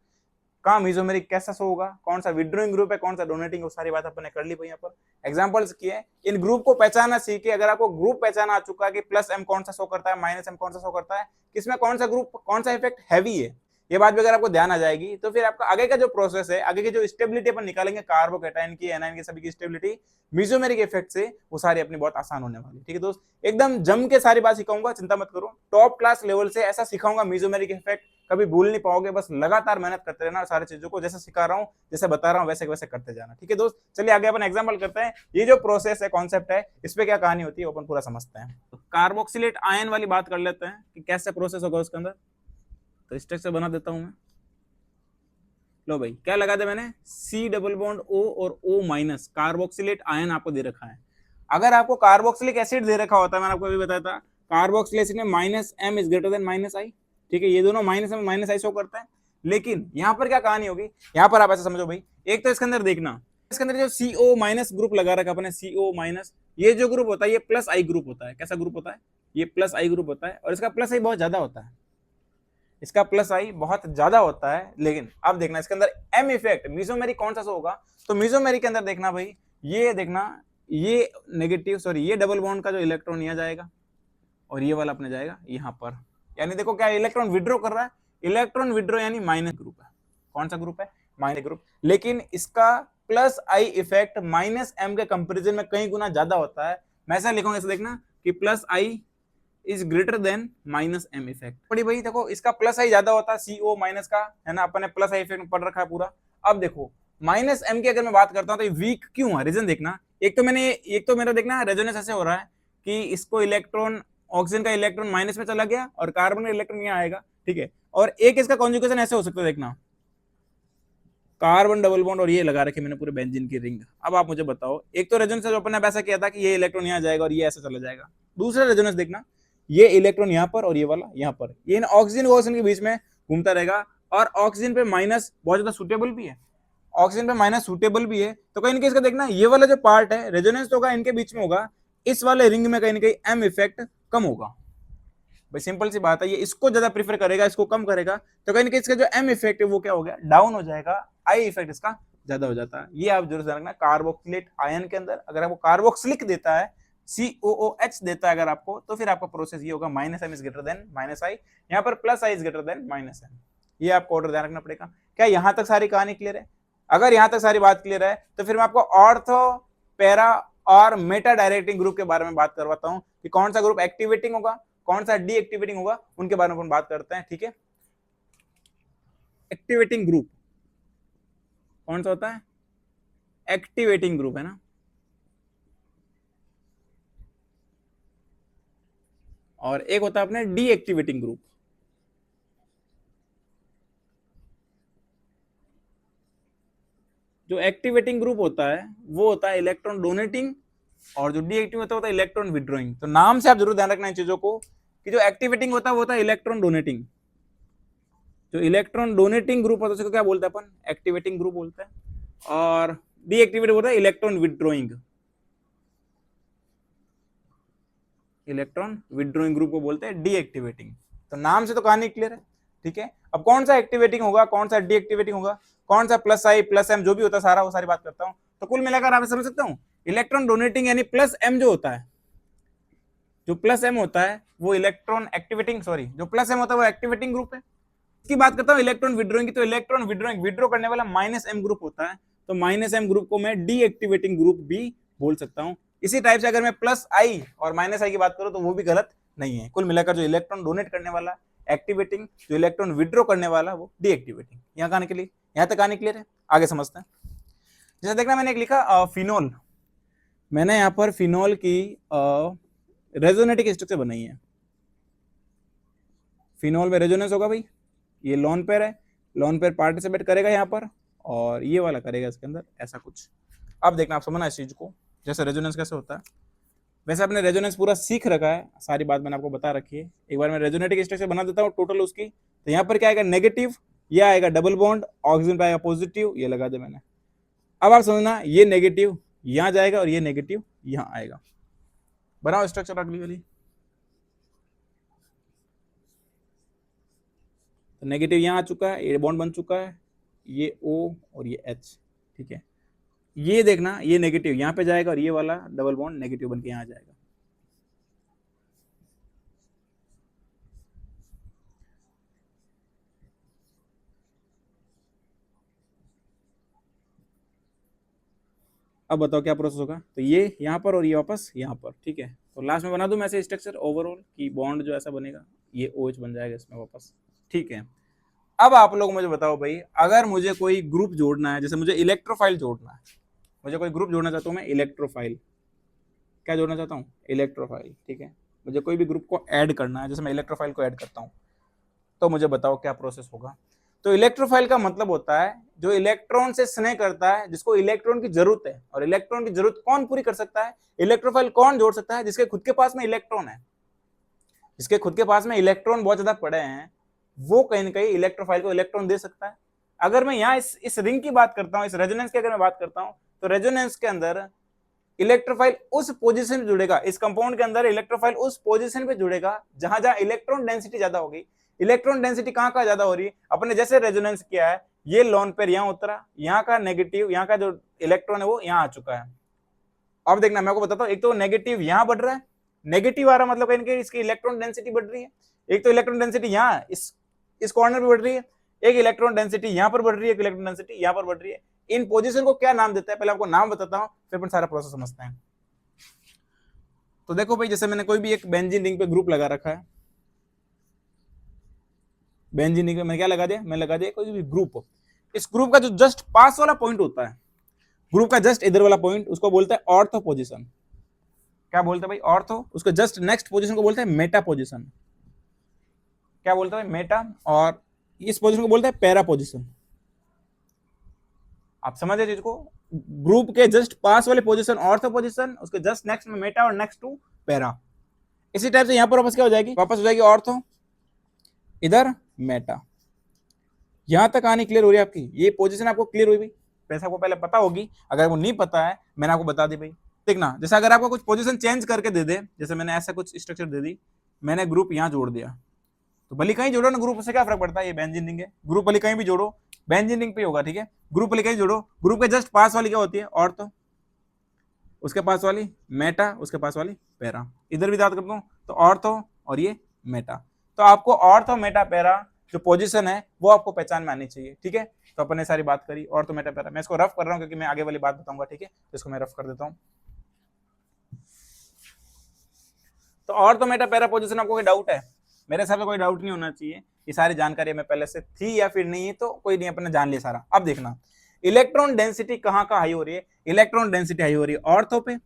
Speaker 1: कहाँ मेसोमेरिक कैसा शो होगा, कौन सा विड्रॉइंग ग्रुप है कौन सा डोनेटिंग, वो सारी बात अपन ने कर ली भाई। यहाँ पर एग्जांपल्स किए, इन ग्रुप को पहचाना सीखे। अगर आपको ग्रुप पहचान आ चुका है कि प्लस एम कौन सा शो करता है, माइनस एम कौन सा शो करता है, किसमें कौन सा ग्रुप कौन सा इफेक्ट हैवी है, ये बात भी अगर आपको ध्यान आ जाएगी, तो फिर आपका आगे का जो प्रोसेस है, आगे की जो स्टेबिलिटी अपन निकालेंगे कार्बोकैटायन की, एनायन की, सभी की स्टेबिलिटी मेसोमेरिक इफेक्ट से, वो सारी अपनी बहुत आसान होने वाली, ठीक है दोस्त। एकदम जम के सारी बात सिखाऊंगा, चिंता मत करो, टॉप क्लास लेवल से ऐसा सिखाऊंगा मेसोमेरिक इफेक्ट, कभी भूल नहीं पाओगे। बस लगातार मेहनत करते रहना, सारी चीजों को जैसे सिखा रहा हूँ, जैसे बता रहा हूँ, वैसे वैसे करते जाना, ठीक है दोस्त। चलिए आगे अपन एग्जांपल करते हैं, ये जो प्रोसेस है, कॉन्सेप्ट है, इस पे क्या कहानी होती है अपन पूरा समझते हैं। तो कार्बोक्सिलेट आयन वाली बात कर लेते हैं कि कैसे प्रोसेस होगा उसके अंदर। तो स्ट्रक्चर बना देता हूं मैं, लो भाई क्या लगा दे मैंने, C डबल बॉन्ड O और O माइनस, कार्बोक्सिलेट आयन आपको दे रखा है। अगर आपको कार्बोक्सिलिक एसिड दे रखा होता है, मैंने आपको अभी बताया था, कार्बोक्सिलिक एसिड में minus M is greater than minus I, ठीक है, ये दोनों minus M minus I show करता है। लेकिन यहाँ पर क्या कहानी होगी, यहाँ पर आप ऐसा समझो भाई, एक तो इसके अंदर देखना, इसके अंदर जो CO माइनस ग्रुप लगा रखा अपने, CO माइनस, ये जो ग्रुप होता है ये प्लस आई ग्रुप होता है। कैसा ग्रुप होता है, ये प्लस आई ग्रुप होता है, और इसका प्लस आई बहुत ज्यादा होता है, इसका प्लस आई बहुत ज्यादा होता है। लेकिन अब देखना इसके अंदर एम इफेक्ट मेसोमेरिक कौन सा होगा, तो मेसोमेरिक के अंदर देखना भाई, ये देखना, ये नेगेटिव सॉरी ये डबल बॉन्ड का जो इलेक्ट्रॉन यहाँ जाएगा और ये वाला अपने जाएगा यहाँ पर, यानी देखो क्या इलेक्ट्रॉन विड्रॉ कर रहा है, इलेक्ट्रॉन विड्रॉ यानी माइनस ग्रुप है। कौन सा ग्रुप है, माइनस ग्रुप। लेकिन इसका plus I effect minus M के कंपेरिजन में कई गुना ज्यादा होता है। मैं ऐसा लिखूंगा, ऐसे देखना कि plus I is greater than minus M effect. बड़ी भाई देखो इसका प्लस आई ज्यादा होता है CO माइनस का, है ना, अपने प्लस आई इफेक्ट पढ़ रखा है पूरा। अब देखो माइनस एम की अगर मैं बात करता हूं तो ये वीक क्यों है, रीजन देखना। एक तो मेरा देखना रेजोनेंस ऐसे हो रहा है कि इसको इलेक्ट्रॉन, ऑक्सीजन का इलेक्ट्रॉन माइनस में चला गया और कार्बन का इलेक्ट्रॉन यहाँ आएगा, ठीक है। और एक इसका कॉन्जुगेशन ऐसे हो सकता है, देखना कार्बन डबल बॉन्ड और ये लगा रखे मैंने पूरे बेंजीन की रिंग। अब आप मुझे बताओ, एक तो रेजोनेंस जो अपन ने ऐसा किया था कि ये इलेक्ट्रॉन यहाँ जाएगा और ये ऐसा चला जाएगा। दूसरा रेजोनेंस देखना, ये इलेक्ट्रॉन यहाँ पर और ये वाला यहाँ पर, ये ऑक्सीजन ऑक्सीजन के बीच में घूमता रहेगा और ऑक्सीजन पे माइनस बहुत ज्यादा सुटेबल भी है, ऑक्सीजन पे माइनस सुटेबल भी है। तो कहीं ना कहीं इसका देखना, ये वाला जो पार्ट है रेजोनेंस तो होगा इनके बीच में होगा, इस वाले रिंग में कहीं ना कहीं एम इफेक्ट कम होगा। भाई सिंपल सी बात है, ये इसको ज्यादा प्रीफर करेगा, इसको कम करेगा, तो कहीं ना कहीं इसका जो एम इफेक्ट है वो क्या हो गया, डाउन हो जाएगा, आई इफेक्ट इसका ज्यादा हो जाता है। ये आप जरूर ध्यान रखना, कार्बोक्सिलेट आयन के अंदर अगर आपको कार्बोक्सिलिक देता है, COOH देता है अगर आपको, तो फिर आपका प्रोसेस ये होगा minus M is greater than minus I, यहाँ पर plus I is greater than minus M. ये आपको ऑर्डर ध्यान रखना पड़ेगा। क्या यहां तक सारी कहानी क्लियर है? अगर यहां तक सारी बात क्लियर है तो फिर मैं आपको ऑर्थो, पैरा और मेटा डायरेक्टिंग ग्रुप के बारे में बात करवाता हूं कि कौन सा ग्रुप एक्टिवेटिंग होगा, कौन सा डीएक्टिवेटिंग होगा, उनके बारे में अपन बात करते हैं। ठीक है, एक्टिवेटिंग ग्रुप कौन सा होता है? एक्टिवेटिंग ग्रुप है ना, और एक होता है अपने डीएक्टिवेटिंग ग्रुप। जो एक्टिवेटिंग ग्रुप होता है वो होता है इलेक्ट्रॉन डोनेटिंग, और जो डीएक्टिव होता है इलेक्ट्रॉन विड्रॉइंग। तो नाम से आप जरूर ध्यान रखना इन चीजों को कि जो एक्टिवेटिंग होता है वो होता है इलेक्ट्रॉन डोनेटिंग, जो इलेक्ट्रॉन डोनेटिंग ग्रुप होता है उसको क्या बोलते हैं अपन? एक्टिवेटिंग ग्रुप बोलते हैं। और डीएक्टिवेटिव होता है electron withdrawing, electron withdrawing group को बोलते हैं डीएक्टिवेटिंग। तो नाम से तो कहानी क्लियर है। ठीक है, अब कौन सा एक्टिवेटिंग होगा, कौन सा डीएक्टिवेटिंग होगा, कौन सा प्लस आई प्लस एम जो भी होता है सारा, वो सारी बात करता हूं। तो कुल मिलाकर आप समझ सकता हूं, इलेक्ट्रॉन डोनेटिंग यानी प्लस एम जो होता है, जो प्लस एम होता है वो इलेक्ट्रॉन एक्टिवेटिंग, सॉरी जो प्लस एम होता है वो एक्टिवेटिंग ग्रुप है। इसकी बात करता हूं इलेक्ट्रॉन विड्रॉइंग की, तो इलेक्ट्रॉन विड्रॉइंग विड्रॉ करने वाला माइनस एम ग्रुप होता है, तो माइनस एम ग्रुप को मैं डीएक्टिवेटिंग ग्रुप भी बोल सकता हूं। इसी टाइप से अगर मैं प्लस आई और माइनस आई की बात करूं तो वो भी गलत नहीं है। कुल मिलाकर जो इलेक्ट्रॉन डोनेट करने वाला एक्टिवेटिंग, जो इलेक्ट्रॉन विड्रॉ करने वाला वो डीएक्टिवेटिंग। यहाँ कहानी के लिए, यहाँ तक कहानी क्लियर है, आगे समझते हैं। जैसे देखना मैंने एक लिखा फिनोल, मैंने यहाँ पर फिनोल की रेजोनेटिक स्ट्रक्चर बनाई है। फिनोल में रेजोनेंस होगा भाई, ये लोन पेयर है, लोन पेयर पार्टिसिपेट करेगा यहाँ पर और ये वाला करेगा इसके अंदर, ऐसा कुछ। अब देखना, आप समझना इस चीज को, जैसे रेजोनेंस कैसे होता है। वैसे आपने रेजोनेंस पूरा सीख रखा है, सारी बात मैंने आपको बता रखी है। एक बार मैं रेजोनेटिक स्ट्रक्चर बना देता हूँ टोटल उसकी। तो यहाँ पर क्या आएगा, नेगेटिव, ये आएगा डबल बॉन्ड, ऑक्सीजन पे आएगा पॉजिटिव, ये लगा दे मैंने। अब आप समझना, ये नेगेटिव यहाँ जाएगा और ये नेगेटिव यहाँ आएगा। बनाओ स्ट्रक्चर अगली वाली। तो नेगेटिव यहाँ आ चुका है, ये बॉन्ड बन चुका है, ये O और ये H। ठीक है, ये देखना, ये नेगेटिव यहाँ पे जाएगा और ये वाला डबल बॉन्ड नेगेटिव बन के यहाँ जाएगा। अब बताओ क्या प्रोसेस होगा। तो ये यहाँ पर और ये वापस यहाँ पर। ठीक है, तो लास्ट में बना दूं मैं ऐसे स्ट्रक्चर ओवरऑल कि बॉन्ड जो ऐसा बनेगा ये OH बन जाएगा इसमें वापस। ठीक है, अब आप लोग मुझे बताओ भाई, अगर मुझे कोई ग्रुप जोड़ना है, जैसे मुझे इलेक्ट्रोफाइल जोड़ना है, मुझे कोई ग्रुप जोड़ना चाहता हूँ मैं, इलेक्ट्रोफाइल, क्या जोड़ना चाहता हूँ, इलेक्ट्रोफाइल। ठीक है, मुझे कोई भी ग्रुप को ऐड करना है, जैसे मैं इलेक्ट्रोफाइल को ऐड करता हूँ, तो मुझे बताओ क्या प्रोसेस होगा। तो इलेक्ट्रोफाइल का मतलब होता है जो इलेक्ट्रॉन से स्नेह करता है, जिसको इलेक्ट्रॉन की जरूरत है। और इलेक्ट्रॉन की जरूरत कौन पूरी कर सकता है, इलेक्ट्रोफाइल कौन जोड़ सकता है, जिसके खुद के पास में इलेक्ट्रॉन है, जिसके खुद के पास में इलेक्ट्रॉन बहुत ज्यादा पड़े हैं, वो कहीं ना कहीं इलेक्ट्रोफाइल को इलेक्ट्रॉन दे सकता है। अगर मैं यहाँ इस रिंग की बात करता हूँ, इस रेजोनेंस की अगर मैं बात करता हूँ, तो रेजोनेंस के अंदर इलेक्ट्रोफाइल उस पोजीशन पे जुड़ेगा, इस कंपाउंड के अंदर इलेक्ट्रोफाइल उस पोजीशन पे जुड़ेगा जहां जहां इलेक्ट्रॉन डेंसिटी ज्यादा होगी। इलेक्ट्रॉन डेंसिटी कहां ज्यादा हो रही है, अपने जैसे रेजोनेंस किया है, ये लोन पेयर यहाँ उतरा, यहाँ का नेगेटिव, यहाँ का जो इलेक्ट्रॉन है वो यहाँ आ चुका है। अब देखना मैं आपको बताता हूँ, एक तो नेगेटिव यहाँ बढ़ रहा है, नेगेटिव आ रहा मतलब कहीं इसकी इलेक्ट्रॉन डेंसिटी बढ़ रही है। एक तो इलेक्ट्रॉन डेंसिटी यहाँ इस कॉर्नर पे बढ़ रही है, एक इलेक्ट्रॉन डेंसिटी यहाँ पर बढ़ रही है, एक इलेक्ट्रॉन डेंसिटी यहाँ पर बढ़ रही है। इन पोजीशन को क्या नाम देता है, पहले आपको नाम बताता हूँ, फिर अपन सारा प्रोसेस समझते हैं। तो देखो भाई, जैसे मैंने कोई भी एक बेंजीन रिंग पे ग्रुप लगा रखा है, बेंजीन रिंग पे मैंने क्या लगा दिया, मैं लगा दिया कोई भी ग्रुप। इस ग्रुप का जो जस्ट पास वाला पॉइंट होता है, ग्रुप का जस्ट इधर वाला पॉइंट, उसको बोलते हैं ऑर्थो पोजीशन। क्या बोलते हैं भाई, ऑर्थो। उसको जस्ट नेक्स्ट पोजीशन को बोलते हैं मेटा पोजीशन। क्या बोलते हैं भाई, मेटा। और इस पोजीशन को बोलते हैं पैरा पोजीशन। आप समझे चीज को, ग्रुप के जस्ट पास वाले पोजीशन ऑर्थो पोजीशन, उसके जस्ट नेक्स्ट में मेटा और नेक्स्ट टू पैरा। इसी टाइप से यहां पर वापस क्या हो जाएगी, वापस हो जाएगी ऑर्थो, इधर मेटा। यहां तक कहानी क्लियर हो रही है आपकी, ये पोजीशन आपको क्लियर हुई भाई, वैसे आपको पहले पता होगी, अगर वो नहीं पता है मैंने आपको बता दी भाई। देखना, जैसे अगर आपको कुछ पोजीशन चेंज करके दे दे, जैसे मैंने ऐसा कुछ स्ट्रक्चर दे दी, मैंने ग्रुप यहां जोड़ दिया, तो भले कहीं जोड़ो ना, ग्रुप से क्या फर्क पड़ता है, ये बेंजीन रिंग है, ग्रुप भले कहीं भी जोड़ो बेंजीन रिंग पे होगा, ठीक है। ग्रुप भले कहीं जोड़ो, ग्रुप के जस्ट पास वाली क्या होती है, ऑर्थो, उसके पास वाली मेटा, उसके पास वाली पैरा। इधर भी याद करता हूं तो ऑर्थो और ये मेटा। तो आपको ऑर्थो मेटा पैरा जो पोजीशन है वो आपको पहचान में आनी चाहिए, ठीक है। तो अपन ने सारी बात करी ऑर्थो मेटा पैरा, मैं इसको रफ कर रहा हूं क्योंकि मैं आगे वाली बात बताऊंगा, ठीक है। तो इसको मैं रफ कर देता हूं। तो ऑर्थो मेटा पैरा पोजीशन आपको कोई डाउट है? मेरे हिसाब से कोई डाउट नहीं होना चाहिए, ये सारी जानकारी मैं पहले से थी या फिर नहीं है तो कोई नहीं, अपन ने जान लिया सारा। अब देखना इलेक्ट्रॉन डेंसिटी कहां का हाई हो रही है, इलेक्ट्रॉन डेंसिटी हाई हो रही है ऑर्थो पे,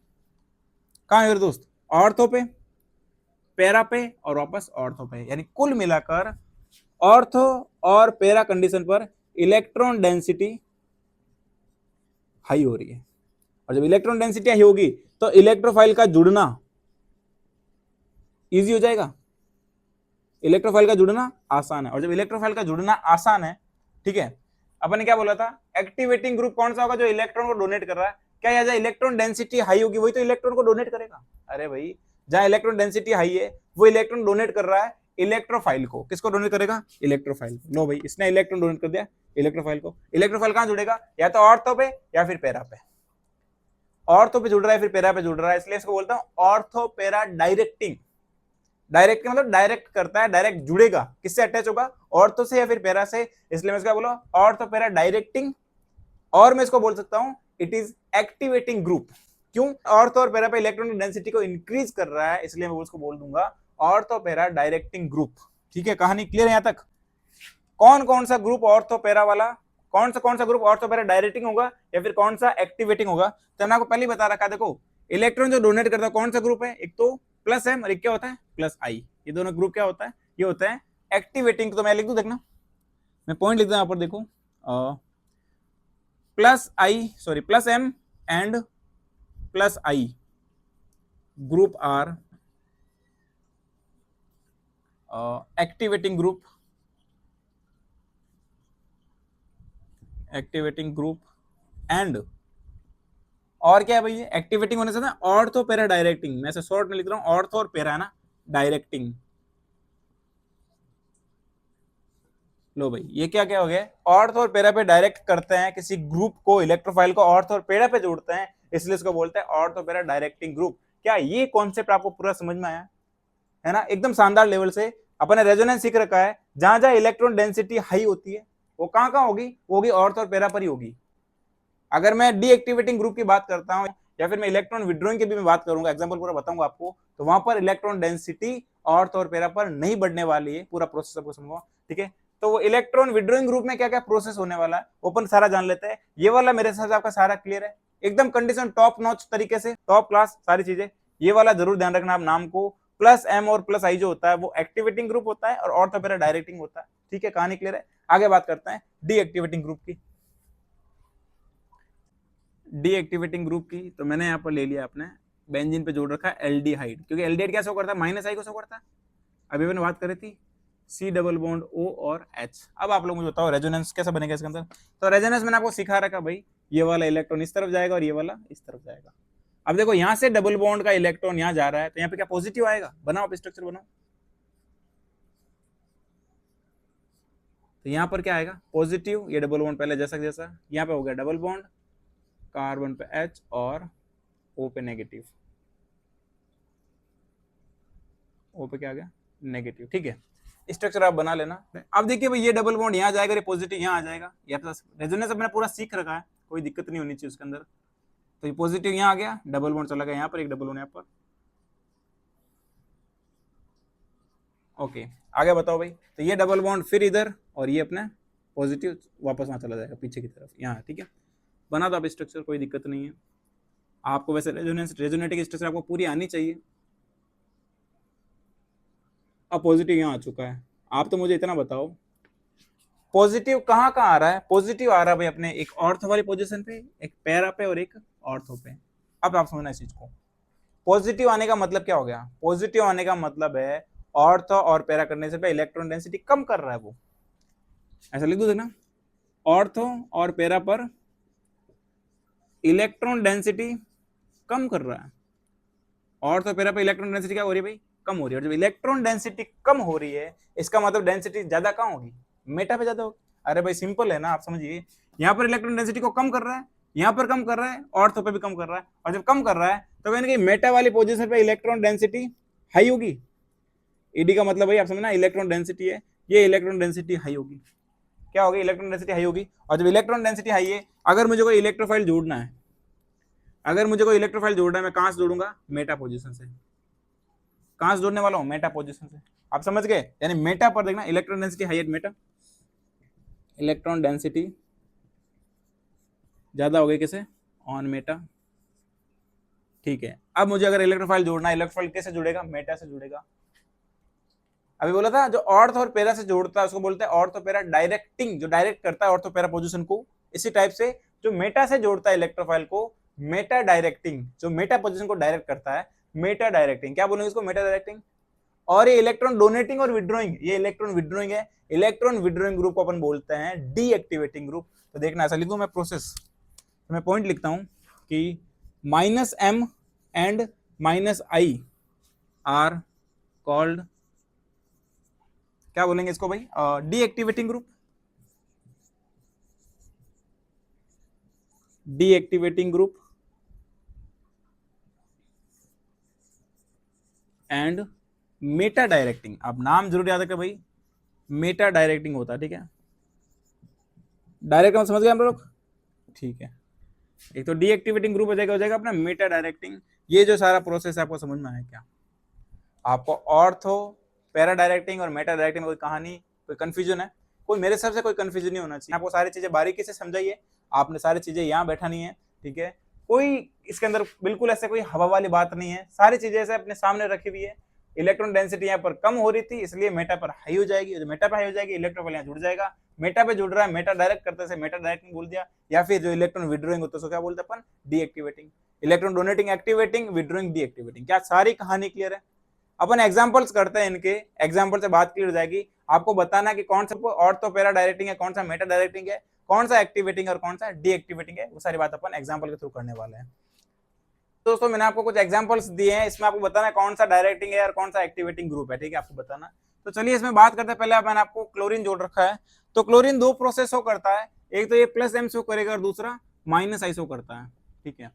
Speaker 1: कहां है दोस्त, ऑर्थो पे, पैरा पे और वापस ऑर्थो पे, यानी कुल मिलाकर ऑर्थो और पैरा कंडीशन पर इलेक्ट्रॉन डेंसिटी हाई हो रही है। और जब इलेक्ट्रॉन डेंसिटी हाई होगी तो इलेक्ट्रोफाइल का जुड़ना इजी हो जाएगा, इलेक्ट्रोफाइल का जुड़ना आसान है। और जब इलेक्ट्रोफाइल का जुड़ना आसान है, ठीक है, अपन ने क्या बोला था, एक्टिवेटिंग ग्रुप कौन सा होगा, जो इलेक्ट्रॉन को डोनेट कर रहा है। क्या याद है, इलेक्ट्रॉन डेंसिटी हाई होगी वही तो इलेक्ट्रॉन को डोनेट करेगा। अरे भाई, जहां इलेक्ट्रॉन डेंसिटी हाई है वो इलेक्ट्रॉन डोनेट कर रहा है इलेक्ट्रोफाइल को। किसको डोनेट करेगा, इलेक्ट्रोफाइल। लो भाई, इसने इलेक्ट्रॉन डोनेट कर दिया इलेक्ट्रोफाइल को। इलेक्ट्रोफाइल कहां जुड़ेगा, या तो ऑर्थो पे या फिर पैरा पे। ऑर्थो पे जुड़ रहा है फिर पैरा पे जुड़ रहा है, इसलिए इसको बोलता हूं ऑर्थो पैरा डायरेक्टिंग। डायरेक्ट मतलब डायरेक्ट करता है, डायरेक्ट जुड़ेगा, किससे अटैच होगा, ऑर्थो से या फिर पैरा से, इसलिए मैं इसका बोला ऑर्थो पैरा डायरेक्टिंग। और मैं इसको बोल सकता हूं इट इज एक्टिवेटिंग ग्रुप। क्यों, ऑर्थो और पैरा पे इलेक्ट्रॉनिक डेंसिटी को इंक्रीज कर रहा है, इसलिए मैं उसको बोल दूंगा ऑर्थो पैरा डायरेक्टिंग ग्रुप। ठीक है, कहानी क्लियर है यहां तक। कौन कौन सा ग्रुप ऑर्थो पैरा वाला, कौन सा ग्रुप ऑर्थो पैरा डायरेक्टिंग होगा या फिर कौन सा एक्टिवेटिंग होगा, तो मैंने आपको पहले ही बता रखा। देखो, इलेक्ट्रॉन जो डोनेट करता है कौन सा ग्रुप है, एक तो प्लस एम और एक क्या होता है प्लस आई। ये दोनों ग्रुप क्या होता है, ये होता है एक्टिवेटिंग। तो मैं लिख दूं, देखना मैं पॉइंट लिख दूं यहां पर, देखो plus I, sorry plus M and plus I group are activating group, activating group and और क्या है भाई, एक्टिवेटिंग होने से ना ऑर्थो पैरा डायरेक्टिंग। मैं ऐसे शॉर्ट में लिख रहा हूं, ऑर्थो और पैरा है ना डायरेक्टिंग। लो भाई, ये क्या क्या हो गया, ऑर्थो और पैरा पे डायरेक्ट करते हैं किसी ग्रुप को, इलेक्ट्रोफाइल को ऑर्थो और पैरा पे जोड़ते हैं, इसलिए इसको बोलते हैं ऑर्थो पैरा डायरेक्टिंग ग्रुप। क्या ये कॉन्सेप्ट आपको पूरा समझ में आया है ना, एकदम शानदार लेवल से। अपन ने रेजोनेंस सीख रखा है, जहां जहां इलेक्ट्रॉन डेंसिटी हाई होती है वो कहां कहां होगी, वो होगी ऑर्थो और पैरा पर ही होगी। अगर मैं डीएक्टिवेटिंग ग्रुप की बात करता हूं या फिर मैं इलेक्ट्रॉन विड्रॉइंग की भी मैं बात करूंगा, एग्जांपल पूरा बताऊंगा आपको, तो वहां पर इलेक्ट्रॉन डेंसिटी ऑर्थो और पैरा पर नहीं बढ़ने वाली है। पूरा प्रोसेस आपको समझाऊंगा, ठीक है। तो वो इलेक्ट्रॉन विड्रॉइंग ग्रुप में क्या क्या प्रोसेस होने वाला है ओपन सारा जान लेते हैं। ये वाला मेरे हिसाब से आपका सारा क्लियर है, एकदम कंडीशन टॉप नॉच तरीके से, टॉप क्लास सारी चीजें। ये वाला जरूर ध्यान रखना आप नाम को, प्लस एम और प्लस आई जो होता है वो एक्टिवेटिंग ग्रुप होता है और ऑर्थो पैरा डायरेक्टिंग होता है, ठीक है। कहानी क्लियर है, आगे बात करते हैं डीएक्टिवेटिंग ग्रुप की। डीएक्टिवेटिंग ग्रुप की तो मैंने यहाँ पर ले लिया, आपने बेंजीन पे जोड़ रखा है एल्डिहाइड, क्योंकि एल्डिहाइड क्या शो करता है, माइनस आई को शो करता है। अभी मैंने बात करी थी सी डबल बॉन्ड ओ और एच। अब आप लोग मुझे बताओ रेजोनेंस कैसा बनेगा इसके अंदर। तो रेजोनेंस मैंने आपको सिखा रखा भाई, ये वाला इलेक्ट्रॉन इस तरफ जाएगा और ये वाला इस तरफ जाएगा। अब देखो, यहाँ से डबल बॉन्ड का इलेक्ट्रॉन यहाँ जा रहा है, तो यहाँ पे क्या पॉजिटिव आएगा, बनाओ आप स्ट्रक्चर बनाओ। तो यहाँ पर क्या आएगा, पॉजिटिव, ये डबल बॉन्ड पहले जैसा जैसा, यहाँ पे हो गया डबल बॉन्ड, कार्बन पे एच और ओ पे नेगेटिव, ओ पे क्या आ गया नेगेटिव, ठीक है। स्ट्रक्चर आप बना लेना। अब देखिए भाई, ये डबल बॉन्ड यहाँ जाएगा, ये पॉजिटिव यहाँ आ जाएगा, ये प्लस। रेजोनेंस अपने पूरा सीख रखा है, कोई दिक्कत नहीं होनी चाहिए उसके अंदर। तो ये पॉजिटिव यहाँ आ गया, डबल बॉन्ड चला गया यहाँ पर, एक डबल बॉन्ड यहाँ पर। ओके, आगे बताओ भाई। तो ये डबल बॉन्ड फिर इधर, और ये अपने पॉजिटिव वापस वहां चला जाएगा पीछे की तरफ, यहाँ, ठीक है। बना दो आप स्ट्रक्चर, कोई दिक्कत नहीं है आपको। वैसे रेजोनेटिक स्ट्रक्चर आपको पूरी आनी चाहिए। अब पॉजिटिव यहाँ आ चुका है, आप तो मुझे इतना बताओ, पॉजिटिव कहाँ कहाँ आ रहा है? पॉजिटिव आ रहा है भाई अपने एक ऑर्थो वाली पोजीशन पे, एक पैरा पे और एक ऑर्थो पे। अब आप समझना इस चीज को। पॉजिटिव आने का मतलब क्या हो गया? पॉजिटिव आने का मतलब है ऑर्थो और पैरा करने से पहले इलेक्ट्रॉन डेंसिटी कम कर रहा है वो। ऐसा लिख दो ना, ऑर्थो और पैरा पर इलेक्ट्रॉन डेंसिटी कम कर रहा है। ऑर्थो पैरा पे इलेक्ट्रॉन डेंसिटी क्या हो रही है भाई? कम हो रही है। और जब इलेक्ट्रॉन डेंसिटी कम हो रही है इसका मतलब डेंसिटी ज्यादा कहाँ होगी? मेटा पे ज्यादा होगी। अरे भाई सिंपल है ना, आप समझिए। यहाँ पर इलेक्ट्रॉन डेंसिटी को कम कर रहा है, यहाँ पर कम कर रहा है, ऑर्थो पे भी कम कर रहा है। और जब कम कर रहा है तो यानी कि मेटा वाली पोजीशन पे इलेक्ट्रॉन डेंसिटी हाई होगी। ईडी का मतलब भाई आप समझना, इलेक्ट्रॉन डेंसिटी है, ये इलेक्ट्रॉन डेंसिटी हाई होगी। क्या होगी? इलेक्ट्रॉन डेंसिटी हाई होगी। और जब इलेक्ट्रॉन डेंसिटी हाई है, अगर मुझे कोई इलेक्ट्रोफाइल जोड़ना है, अगर मुझे कोई इलेक्ट्रोफाइल जोड़ना है, मैं कहां से जोड़ूंगा? मेटा पोजीशन से। कहां से जोड़ने वाला हूं? मेटा पोजीशन से। आप समझ गए? यानी मेटा पर देखना, electron density high at Meta, electron density ज्यादा हो गई किसे? On Meta. ठीक है, अब मुझे अगर इलेक्ट्रोफाइल जोड़ना है, इलेक्ट्रोफाइल कैसे जुड़ेगा? मेटा से जुड़ेगा। अभी बोला था जो ऑर्थो और पैरा से जोड़ता है उसको बोलते हैं ऑर्थो पैरा डायरेक्टिंग, जो डायरेक्ट करता है ऑर्थो पैरा पोजीशन को। इसी टाइप से जो मेटा से जोड़ता है इलेक्ट्रोफाइल को, मेटा डायरेक्टिंग, जो मेटा पोजीशन को डायरेक्ट करता है, मेटा डायरेक्टिंग। क्या बोलेंगे इसको? Meta directing. और ये इलेक्ट्रॉन डोनेटिंग और विड्रॉइंग, ये इलेक्ट्रॉन विड्रॉइंग है। इलेक्ट्रॉन विड्रॉइंग ग्रुप को अपन बोलते हैं डीएक्टिवेटिंग ग्रुप। तो देखना, ऐसा लिखूं मैं प्रोसेस, तो मैं पॉइंट लिखता हूं कि -m and -i are called, क्या बोलेंगे इसको भाई? Deactivating group. Deactivating group and meta directing. अब नाम जरूर याद रखें भाई, मेटा डायरेक्टिंग होता है। ठीक है, डायरेक्ट हम समझ गए हम लोग? ठीक है, एक तो डीएक्टिवेटिंग ग्रुप हो जाएगा अपना मेटा डायरेक्टिंग। ये जो सारा प्रोसेस है आपको समझ में आया क्या? आपको ऑर्थो पैरा डायरेक्टिंग और मेटा डायरेक्टिंग कोई कहानी, कोई कंफ्यूजन है? कोई मेरे हिसाब से कोई कंफ्यूजन नहीं होना चाहिए। आपको सारी चीजें बारीकी से समझाइए, आपने सारी चीजें यहाँ बैठा नहीं है। ठीक है, कोई इसके अंदर बिल्कुल ऐसे कोई हवा वाली बात नहीं है, सारी चीजें ऐसे अपने सामने रखी हुई है। इलेक्ट्रॉन डेंसिटी यहाँ पर कम हो रही थी इसलिए मेटा पर हाई हो जाएगी, जो मेटा पर हाई हो जाएगी इलेक्ट्रोफाइल यहाँ जुड़ जाएगा। मेटा पे जुड़ रहा है, मेटा डायरेक्ट करते से मेटा डायरेक्टिंग बोल दिया। या फिर जो इलेक्ट्रॉन विड्रॉइंग होता है उसको क्या बोलते हैं अपन? Deactivating. Electron donating activating, withdrawing deactivating. क्या सारी कहानी क्लियर है? अपन एग्जांपल्स करते हैं, इनके एग्जांपल से बात क्लियर हो जाएगी। आपको बताना कि कौन सा ऑर्थो पैरा डायरेक्टिंग है, कौन सा मेटा डायरेक्टिंग है, कौन सा एक्टिवेटिंग और कौन सा डीएक्टिवेटिंग है, वो सारी बात अपन एग्जांपल के थ्रू करने वाले हैं। दोस्तों मैंने आपको कुछ एग्जांपल्स दिए हैं, इसमें आपको बताना है कौन सा डायरेक्टिंग है और कौन सा एक्टिवेटिंग ग्रुप है। ठीक है, आपको बताना। तो चलिए इसमें बात करते हैं। पहले मैंने आपको क्लोरीन जोड़ रखा है, तो क्लोरीन दो प्रोसेस शो करता है, एक तो ये +m शो करेगा और दूसरा -i शो करता है। ठीक है,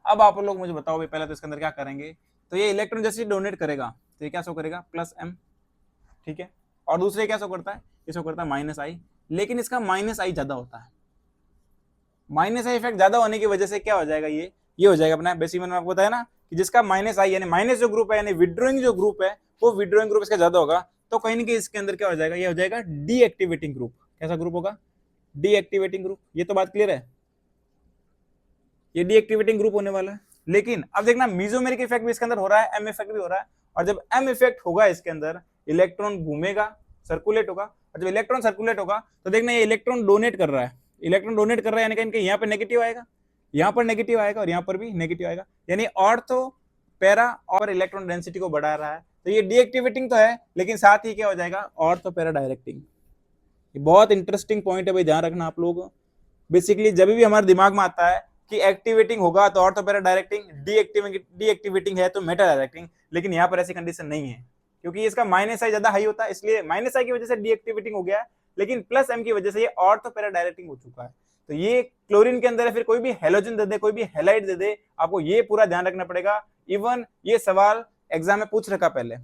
Speaker 1: अब आप लोग मुझे बताओ भाई, पहले तो इसके अंदर क्या करेंगे? तो ये इलेक्ट्रॉन जैसे डोनेट करेगा तो ये क्या शो करेगा? +m। ठीक है, और दूसरे क्या शो करता है? ये शो करता है -i, लेकिन इसका -i ज्यादा होता है। -i इफेक्ट ज्यादा होने की वजह से क्या हो जाएगा? ये हो जाएगा अपना बेसिक मैंने आपको बताया ना कि जिसका -i यानी माइनस जो ग्रुप है, यानी विड्रॉइंग जो ग्रुप है, वो विड्रॉइंग ग्रुप इसका ज्यादा होगा। तो कहीं ना कहीं इसके अंदर क्या हो जाएगा? ये हो जाएगा डीएक्टिवेटिंग ग्रुप। कैसा ग्रुप होगा? Deactivating group. ये तो बात क्लियर है, ये डीएक्टिवेटिंग ग्रुप होने वाला है। लेकिन अब देखना, मीजोमेरिक इफेक्ट भी इसके अंदर हो रहा है, एम इफेक्ट भी हो रहा है। और जब एम इफेक्ट होगा इसके अंदर, इलेक्ट्रॉन घूमेगा, सर्कुलेट होगा। और जब इलेक्ट्रॉन सर्कुलेट होगा तो देखना ये इलेक्ट्रॉन डोनेट कर रहा है, इलेक्ट्रॉन डोनेट कर रहा है, यानी कि यहाँ पे नेगेटिव आएगा, यहाँ पर नेगेटिव आएगा और यहाँ पर भी नेगेटिव आएगा। यानी ऑर्थो पैरा और इलेक्ट्रॉन डेंसिटी को बढ़ा रहा है। तो ये डीएक्टिवेटिंग तो है, लेकिन साथ ही क्या हो जाएगा? Ortho para directing. ये बहुत इंटरेस्टिंग पॉइंट है भाई, ध्यान रखना आप लोग। बेसिकली जब भी हमारे दिमाग में आता है कि एक्टिवेटिंग होगा तो ऑर्थो पैरा डायरेक्टिंग, डीएक्टिवेटिंग है तो मेटा डायरेक्टिंग, लेकिन यहाँ पर ऐसी कंडीशन नहीं है, क्योंकि इसका -i ज्यादा हाई होता है, इसलिए -i की वजह से डीएक्टिवेटिंग हो गया, लेकिन +m की वजह से ये ऑर्थो पैरा डायरेक्टिंग हो चुका है। तो ये क्लोरीन के अंदर है, फिर कोई भी हेलोजन दे दे, कोई भी हेलाइड दे दे, आपको ये पूरा ध्यान रखना पड़ेगा। इवन ये सवाल एग्जाम में पूछ रखा, पहले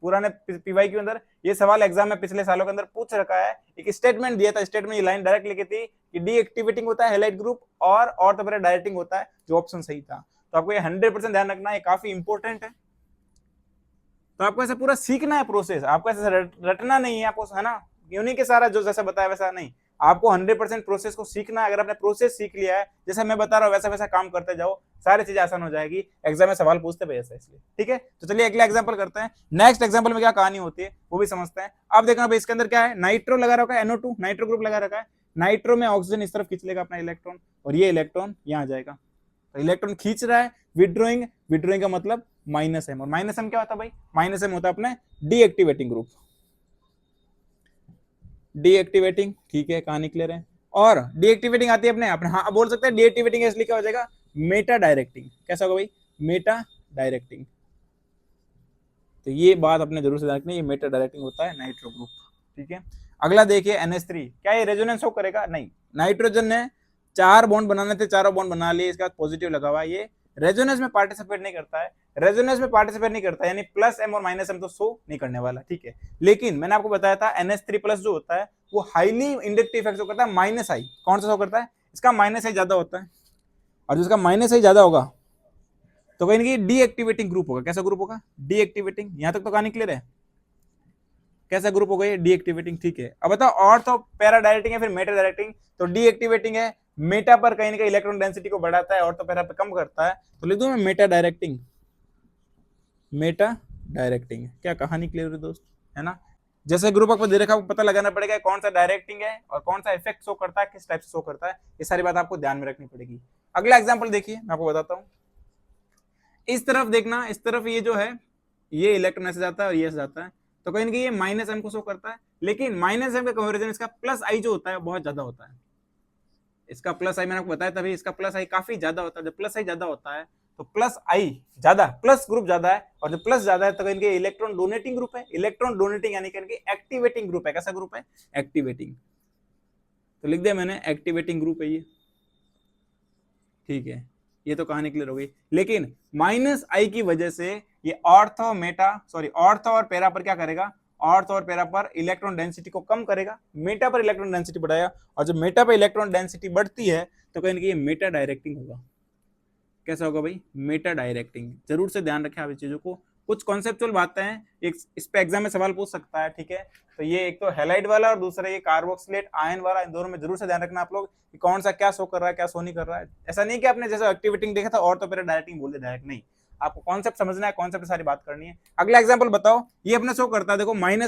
Speaker 1: पुराने पीवाई के अंदर ये सवाल एग्जाम में पिछले सालों के अंदर पूछ रखा है। एक स्टेटमेंट दिया था, स्टेटमेंट ये लाइन डायरेक्ट लिखी थी कि डीएक्टिवेटिंग होता है हेलाइड ग्रुप और ऑर्थो पैरा डायरेक्टिंग होता है, जो ऑप्शन सही था। तो आपको ये 100% ध्यान रखना है, काफी इंपॉर्टेंट है। तो आपको ऐसे पूरा सीखना है प्रोसेस, आपको ऐसे रटना नहीं है आपको, है ना? यूनिक के सारा जो जैसा बताया वैसा नहीं, आपको 100% प्रोसेस को सीखना है। अगर आपने प्रोसेस सीख लिया है, जैसा मैं बता रहा हूँ वैसा वैसा काम करते जाओ, सारी चीजें आसान हो जाएगी, एग्जाम में सवाल पूछते भाई ऐसा इसलिए, ठीक है। तो चलिए अगला एग्जाम्पल करते हैं। नेक्स्ट एग्जाम्पल में क्या कहानी होती है वो भी समझते हैं। अब देखना भाई इसके अंदर क्या है, नाइट्रो लगा रखा है, NO2 नाइट्रो ग्रुप लगा रखा है। नाइट्रो में ऑक्सीजन इस तरफ खींच लेगा अपना इलेक्ट्रॉन और ये इलेक्ट्रॉन यहाँ आ जाएगा। तो इलेक्ट्रॉन खींच रहा है, विड्रॉइंग, विड्रॉइंग का मतलब -M, और -M क्या होता है भाई, -M होता है अपने डीएक्टिवेटिंग ग्रुप, डीएक्टिवेटिंग, ठीक है, कहानी क्लियर है। और डीएक्टिवेटिंग आती है अपने अपने हाँ बोल सकते हैं डीएक्टिवेटिंग, इसलिए क्या हो जाएगा, मेटा डायरेक्टिंग। कैसा होगा भाई, मेटा डायरेक्टिंग। तो ये बात अपने जरूर से रखनी, ये मेटा डायरेक्टिंग होता है नाइट्रो ग्रुप, ठीक है। अगला देखिए NH3, क्या ये रेजोनेंस शो करेगा, नहीं। नाइट्रोजन ने 4 बॉन्ड बनाने थे, चारों बॉन्ड बना लिए, इसका पॉजिटिव लगा हुआ है, ये रेजोनेंस में पार्टिसिपेट नहीं करता है। रेजोनेंस में पार्टिसिपेट नहीं करता है यानी +M और -M तो शो नहीं करने वाला, ठीक है। लेकिन मैंने आपको बताया था NH3+ जो होता है वो हाईली इंडक्टिव इफेक्ट शो करता है, -I। कौन सा शो करता है, इसका -I ज्यादा होता है, और जिसका -I ज्यादा होगा तो कहीं ना डीएक्टिवेटिंग ग्रुप होगा। कैसा ग्रुप होगा, डीएक्टिवेटिंग। यहां तक तो कहानी क्लियर है, कैसा ग्रुप होगा ये, डीएक्टिवेटिंग, ठीक है। अब बताओ और तो पैरा डायरेक्टिंग है फिर मेटा डायरेक्टिंग, तो डीएक्टिवेटिंग है, मेटा पर कहीं ना कहीं इलेक्ट्रॉन डेंसिटी को बढ़ाता है और तो पैरा पर कम करता है, तो लिख दूं मैं मेटा डायरेक्टिंग, मेटा डायरेक्टिंग। क्या कहानी क्लियर है दोस्त, है ना। जैसे ग्रुप आपको दे रखा है पता लगाना पड़ेगा कौन सा डायरेक्टिंग है और कौन सा इफेक्ट शो करता है, किस टाइप से शो करता है, ये सारी बात आपको ध्यान में रखनी पड़ेगी। अगला एग्जाम्पल देखिए, मैं आपको बताता हूँ। इस तरफ देखना, इस तरफ ये जो है ये इलेक्ट्रॉन ऐसे जाता है और ये ऐसे जाता है, तो कहीं ना कहीं ये -M को शो करता है, लेकिन -M का कंपैरिजन इसका +I जो होता है बहुत ज्यादा होता है। इसका +I मैंने आपको बताया तभी, इसका +I काफी ज्यादा होता है। जब +I ज्यादा होता है तो +I ज्यादा, प्लस ग्रुप ज्यादा है, और जब प्लस ज्यादा है तो कहीं इलेक्ट्रॉन डोनेटिंग ग्रुप है। इलेक्ट्रॉन डोनेटिंग यानी कहीं एक्टिवेटिंग ग्रुप है। कैसा ग्रुप है, एक्टिवेटिंग। तो लिख दिया मैंने, एक्टिवेटिंग ग्रुप है ये, ठीक है। ये तो कहानी क्लियर हो गई। लेकिन -I की वजह से ये ऑर्थो मेटा सॉरी ऑर्थो और पैरा पर क्या करेगा, ऑर्थो और पैरा पर इलेक्ट्रॉन डेंसिटी को कम करेगा, मेटा पर इलेक्ट्रॉन डेंसिटी बढ़ाया, और जब मेटा पर इलेक्ट्रॉन डेंसिटी बढ़ती है तो कहीं ये मेटा डायरेक्टिंग होगा। कैसा होगा भाई, मेटा डायरेक्टिंग। जरूर से ध्यान रखें आप इस चीजों को, कुछ कॉन्सेप्चुअल बातें हैं, एक इस पे एग्जाम में सवाल पूछ सकता है, ठीक है। तो ये एक तो हैलाइड वाला और दूसरा ये कार्बोक्सिलेट आयन वाला, इन दोनों में जरूर से ध्यान रखना आप लोग कि कौन सा क्या शो कर रहा है, क्या शो नहीं कर रहा है। ऐसा नहीं कि आपने जैसे एक्टिवेटिंग देखा था और तो फिर डायरेक्टिंग बोल दे, डायरेक्ट नहीं, आपको कॉन्सेप्ट समझना है, कॉन्सेप्ट सारी बात करनी है। अगला एग्जाम्पल बताओ, ये अपने शो करता है, देखो -I और -M,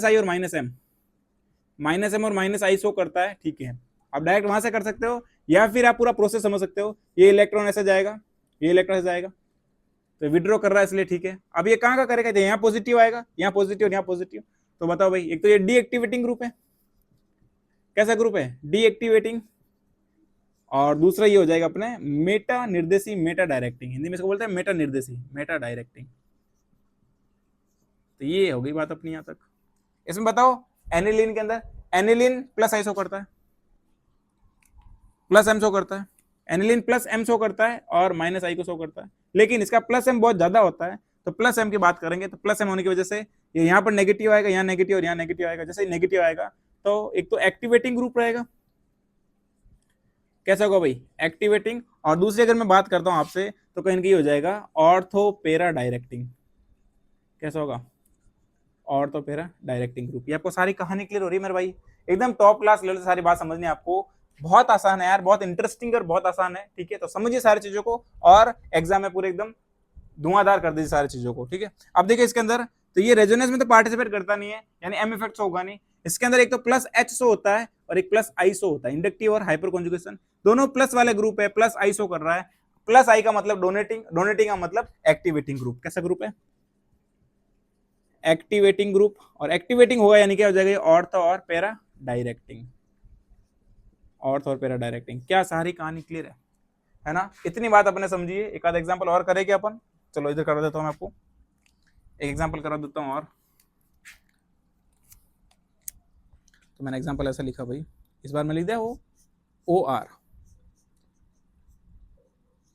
Speaker 1: -M और -I शो करता है, ठीक है। आप डायरेक्ट वहां से कर सकते हो या फिर आप पूरा प्रोसेस समझ सकते हो। ये इलेक्ट्रॉन ऐसे जाएगा, ये इलेक्ट्रॉन ऐसे जाएगा, तो विड्रॉ कर रहा है इसलिए, ठीक है। अब ये कहां का करेगा, यहाँ पॉजिटिव आएगा, यहाँ पॉजिटिव और यहाँ पॉजिटिव, तो बताओ भाई, एक तो ये डीएक्टिवेटिंग ग्रुप है। कैसा ग्रुप है, डीएक्टिवेटिंग, और दूसरा ये हो जाएगा अपने मेटा निर्देशी, मेटा डायरेक्टिंग, हिंदी में इसको बोलते हैं मेटा निर्देशी, मेटा डायरेक्टिंग। तो ये हो गई बात अपनी यहां तक। इसमें बताओ एनिलीन के अंदर, एनिलीन +I शो करता है, +M शो करता है, एनिलीन +M शो करता है और -I को शो करता है, लेकिन इसका +M बहुत ज्यादा होता है। तो +M की बात करेंगे तो +M होने की वजह से ये यहाँ पर नेगेटिव आएगा, यहाँ नेगेटिव और यहाँ नेगेटिव आएगा। जैसे नेगेटिव आएगा तो एक तो एक्टिवेटिंग ग्रुप रहेगा, कैसा होगा भाई, एक्टिवेटिंग, और दूसरी अगर मैं बात करता हूँ आपसे तो कहीं की हो जाएगा ऑर्थो पैरा डायरेक्टिंग। कैसा होगा, ऑर्थो पैरा डायरेक्टिंग ग्रुप। ये आपको सारी कहानी क्लियर हो रही है मेरे भाई, एकदम टॉप क्लास लेवल से सारी बात समझनी है आपको। बहुत आसान है यार, बहुत इंटरेस्टिंग और बहुत आसान है, ठीक है। तो समझिए सारी चीजों को और एग्जाम में पूरे एकदम धुआंधार कर दीजिए सारी चीजों को, ठीक है। अब देखिए इसके अंदर, तो ये रेजोनेंस में तो पार्टिसिपेट करता नहीं है, यानी M इफेक्ट होगा नहीं। इसके अंदर एक तो +H शो होता है और एक +I शो होता है, इंडक्टिव और हाइपर कॉन्जुगेशन दोनों प्लस वाले ग्रुप है, +I शो कर रहा है। +I का मतलब डोनेटिंग, डोनेटिंग का मतलब एक्टिवेटिंग ग्रुप। कैसा ग्रुप है, एक्टिवेटिंग ग्रुप, और एक्टिवेटिंग होगा यानी क्या हो जाएगा, ऑर्थो और पैरा डायरेक्टिंग, ऑर्थो और पैरा डायरेक्टिंग। क्या सारी कहानी क्लियर है ना। इतनी बात अपने समझिए, एक आध एग्जांपल और करेंगे अपन। चलो इधर करा देता हूं मैं आपको एक एग्जांपल करा देता हूं और। तो मैंने एग्जांपल ऐसा लिखा भाई, इस बार मैं लिख दिया वो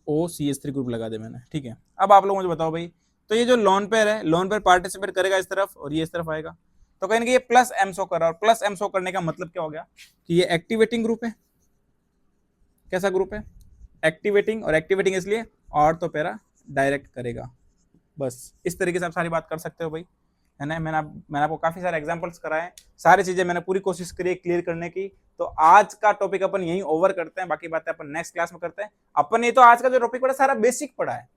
Speaker 1: OCH3 ग्रुप लगा दे मैंने, ठीक है। अब आप लोग मुझे बताओ भाई, तो ये जो लोन पेयर है, लोन पेयर पार्टिसिपेट करेगा इस तरफ और ये इस तरफ आएगा, तो कहीं ये +M शो कर रहा है, और +M शो करने का मतलब क्या हो गया कि ये एक्टिवेटिंग ग्रुप है। कैसा ग्रुप है, एक्टिवेटिंग, और एक्टिवेटिंग इसलिए ऑर्थो पैरा डायरेक्ट करेगा। बस इस तरीके से आप सारी बात कर सकते हो भाई। है ना। मैंने आपको काफी सारे एग्जांपल्स कराए, सारी चीजें मैंने पूरी कोशिश करी क्लियर करने की। तो आज का टॉपिक अपन यहीं ओवर करते हैं, बाकी बातें अपन नेक्स्ट क्लास में करते हैं। अपन ये तो आज का जो टॉपिक पढ़ा सारा बेसिक पढ़ा है,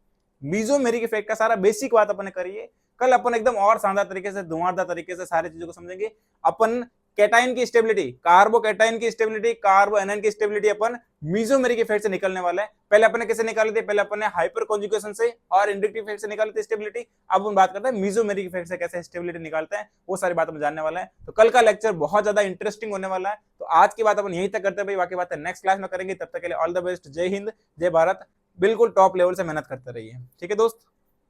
Speaker 1: मीजोमेरिक इफेक्ट का सारा बेसिक बात अपन ने करी है। कल अपन एकदम और शानदार तरीके से, धुआंधार तरीके से सारी चीजों को समझेंगे। अपन कैटाइन की स्टेबिलिटी, कार्बोकैटाइन की स्टेबिलिटी, कार्बो एनायन की स्टेबिलिटी अपन मीजोमेरिक इफेक्ट से निकलने वाला है। पहले अपन ने कैसे निकाली थी, पहले अपन ने हाइपर कॉन्जुगेशन से और इंडक्टिव इफेक्ट से निकाली थी स्टेबिलिटी। अब हम बात करते हैं मीजोमेरिक इफेक्ट से कैसे स्टेबिलिटी निकालते हैं, वो सारी बात हम जानने वाला है। तो कल का लेक्चर बहुत ज्यादा इंटरेस्टिंग होने वाला है। तो आज की बात अपन यहीं तक करते हैं भाई, बाकी बातें नेक्स्ट क्लास में करेंगे। तब तक के लिए ऑल द बेस्ट, जय हिंद, जय भारत। बिल्कुल टॉप लेवल से मेहनत करते रहिए, ठीक है दोस्त।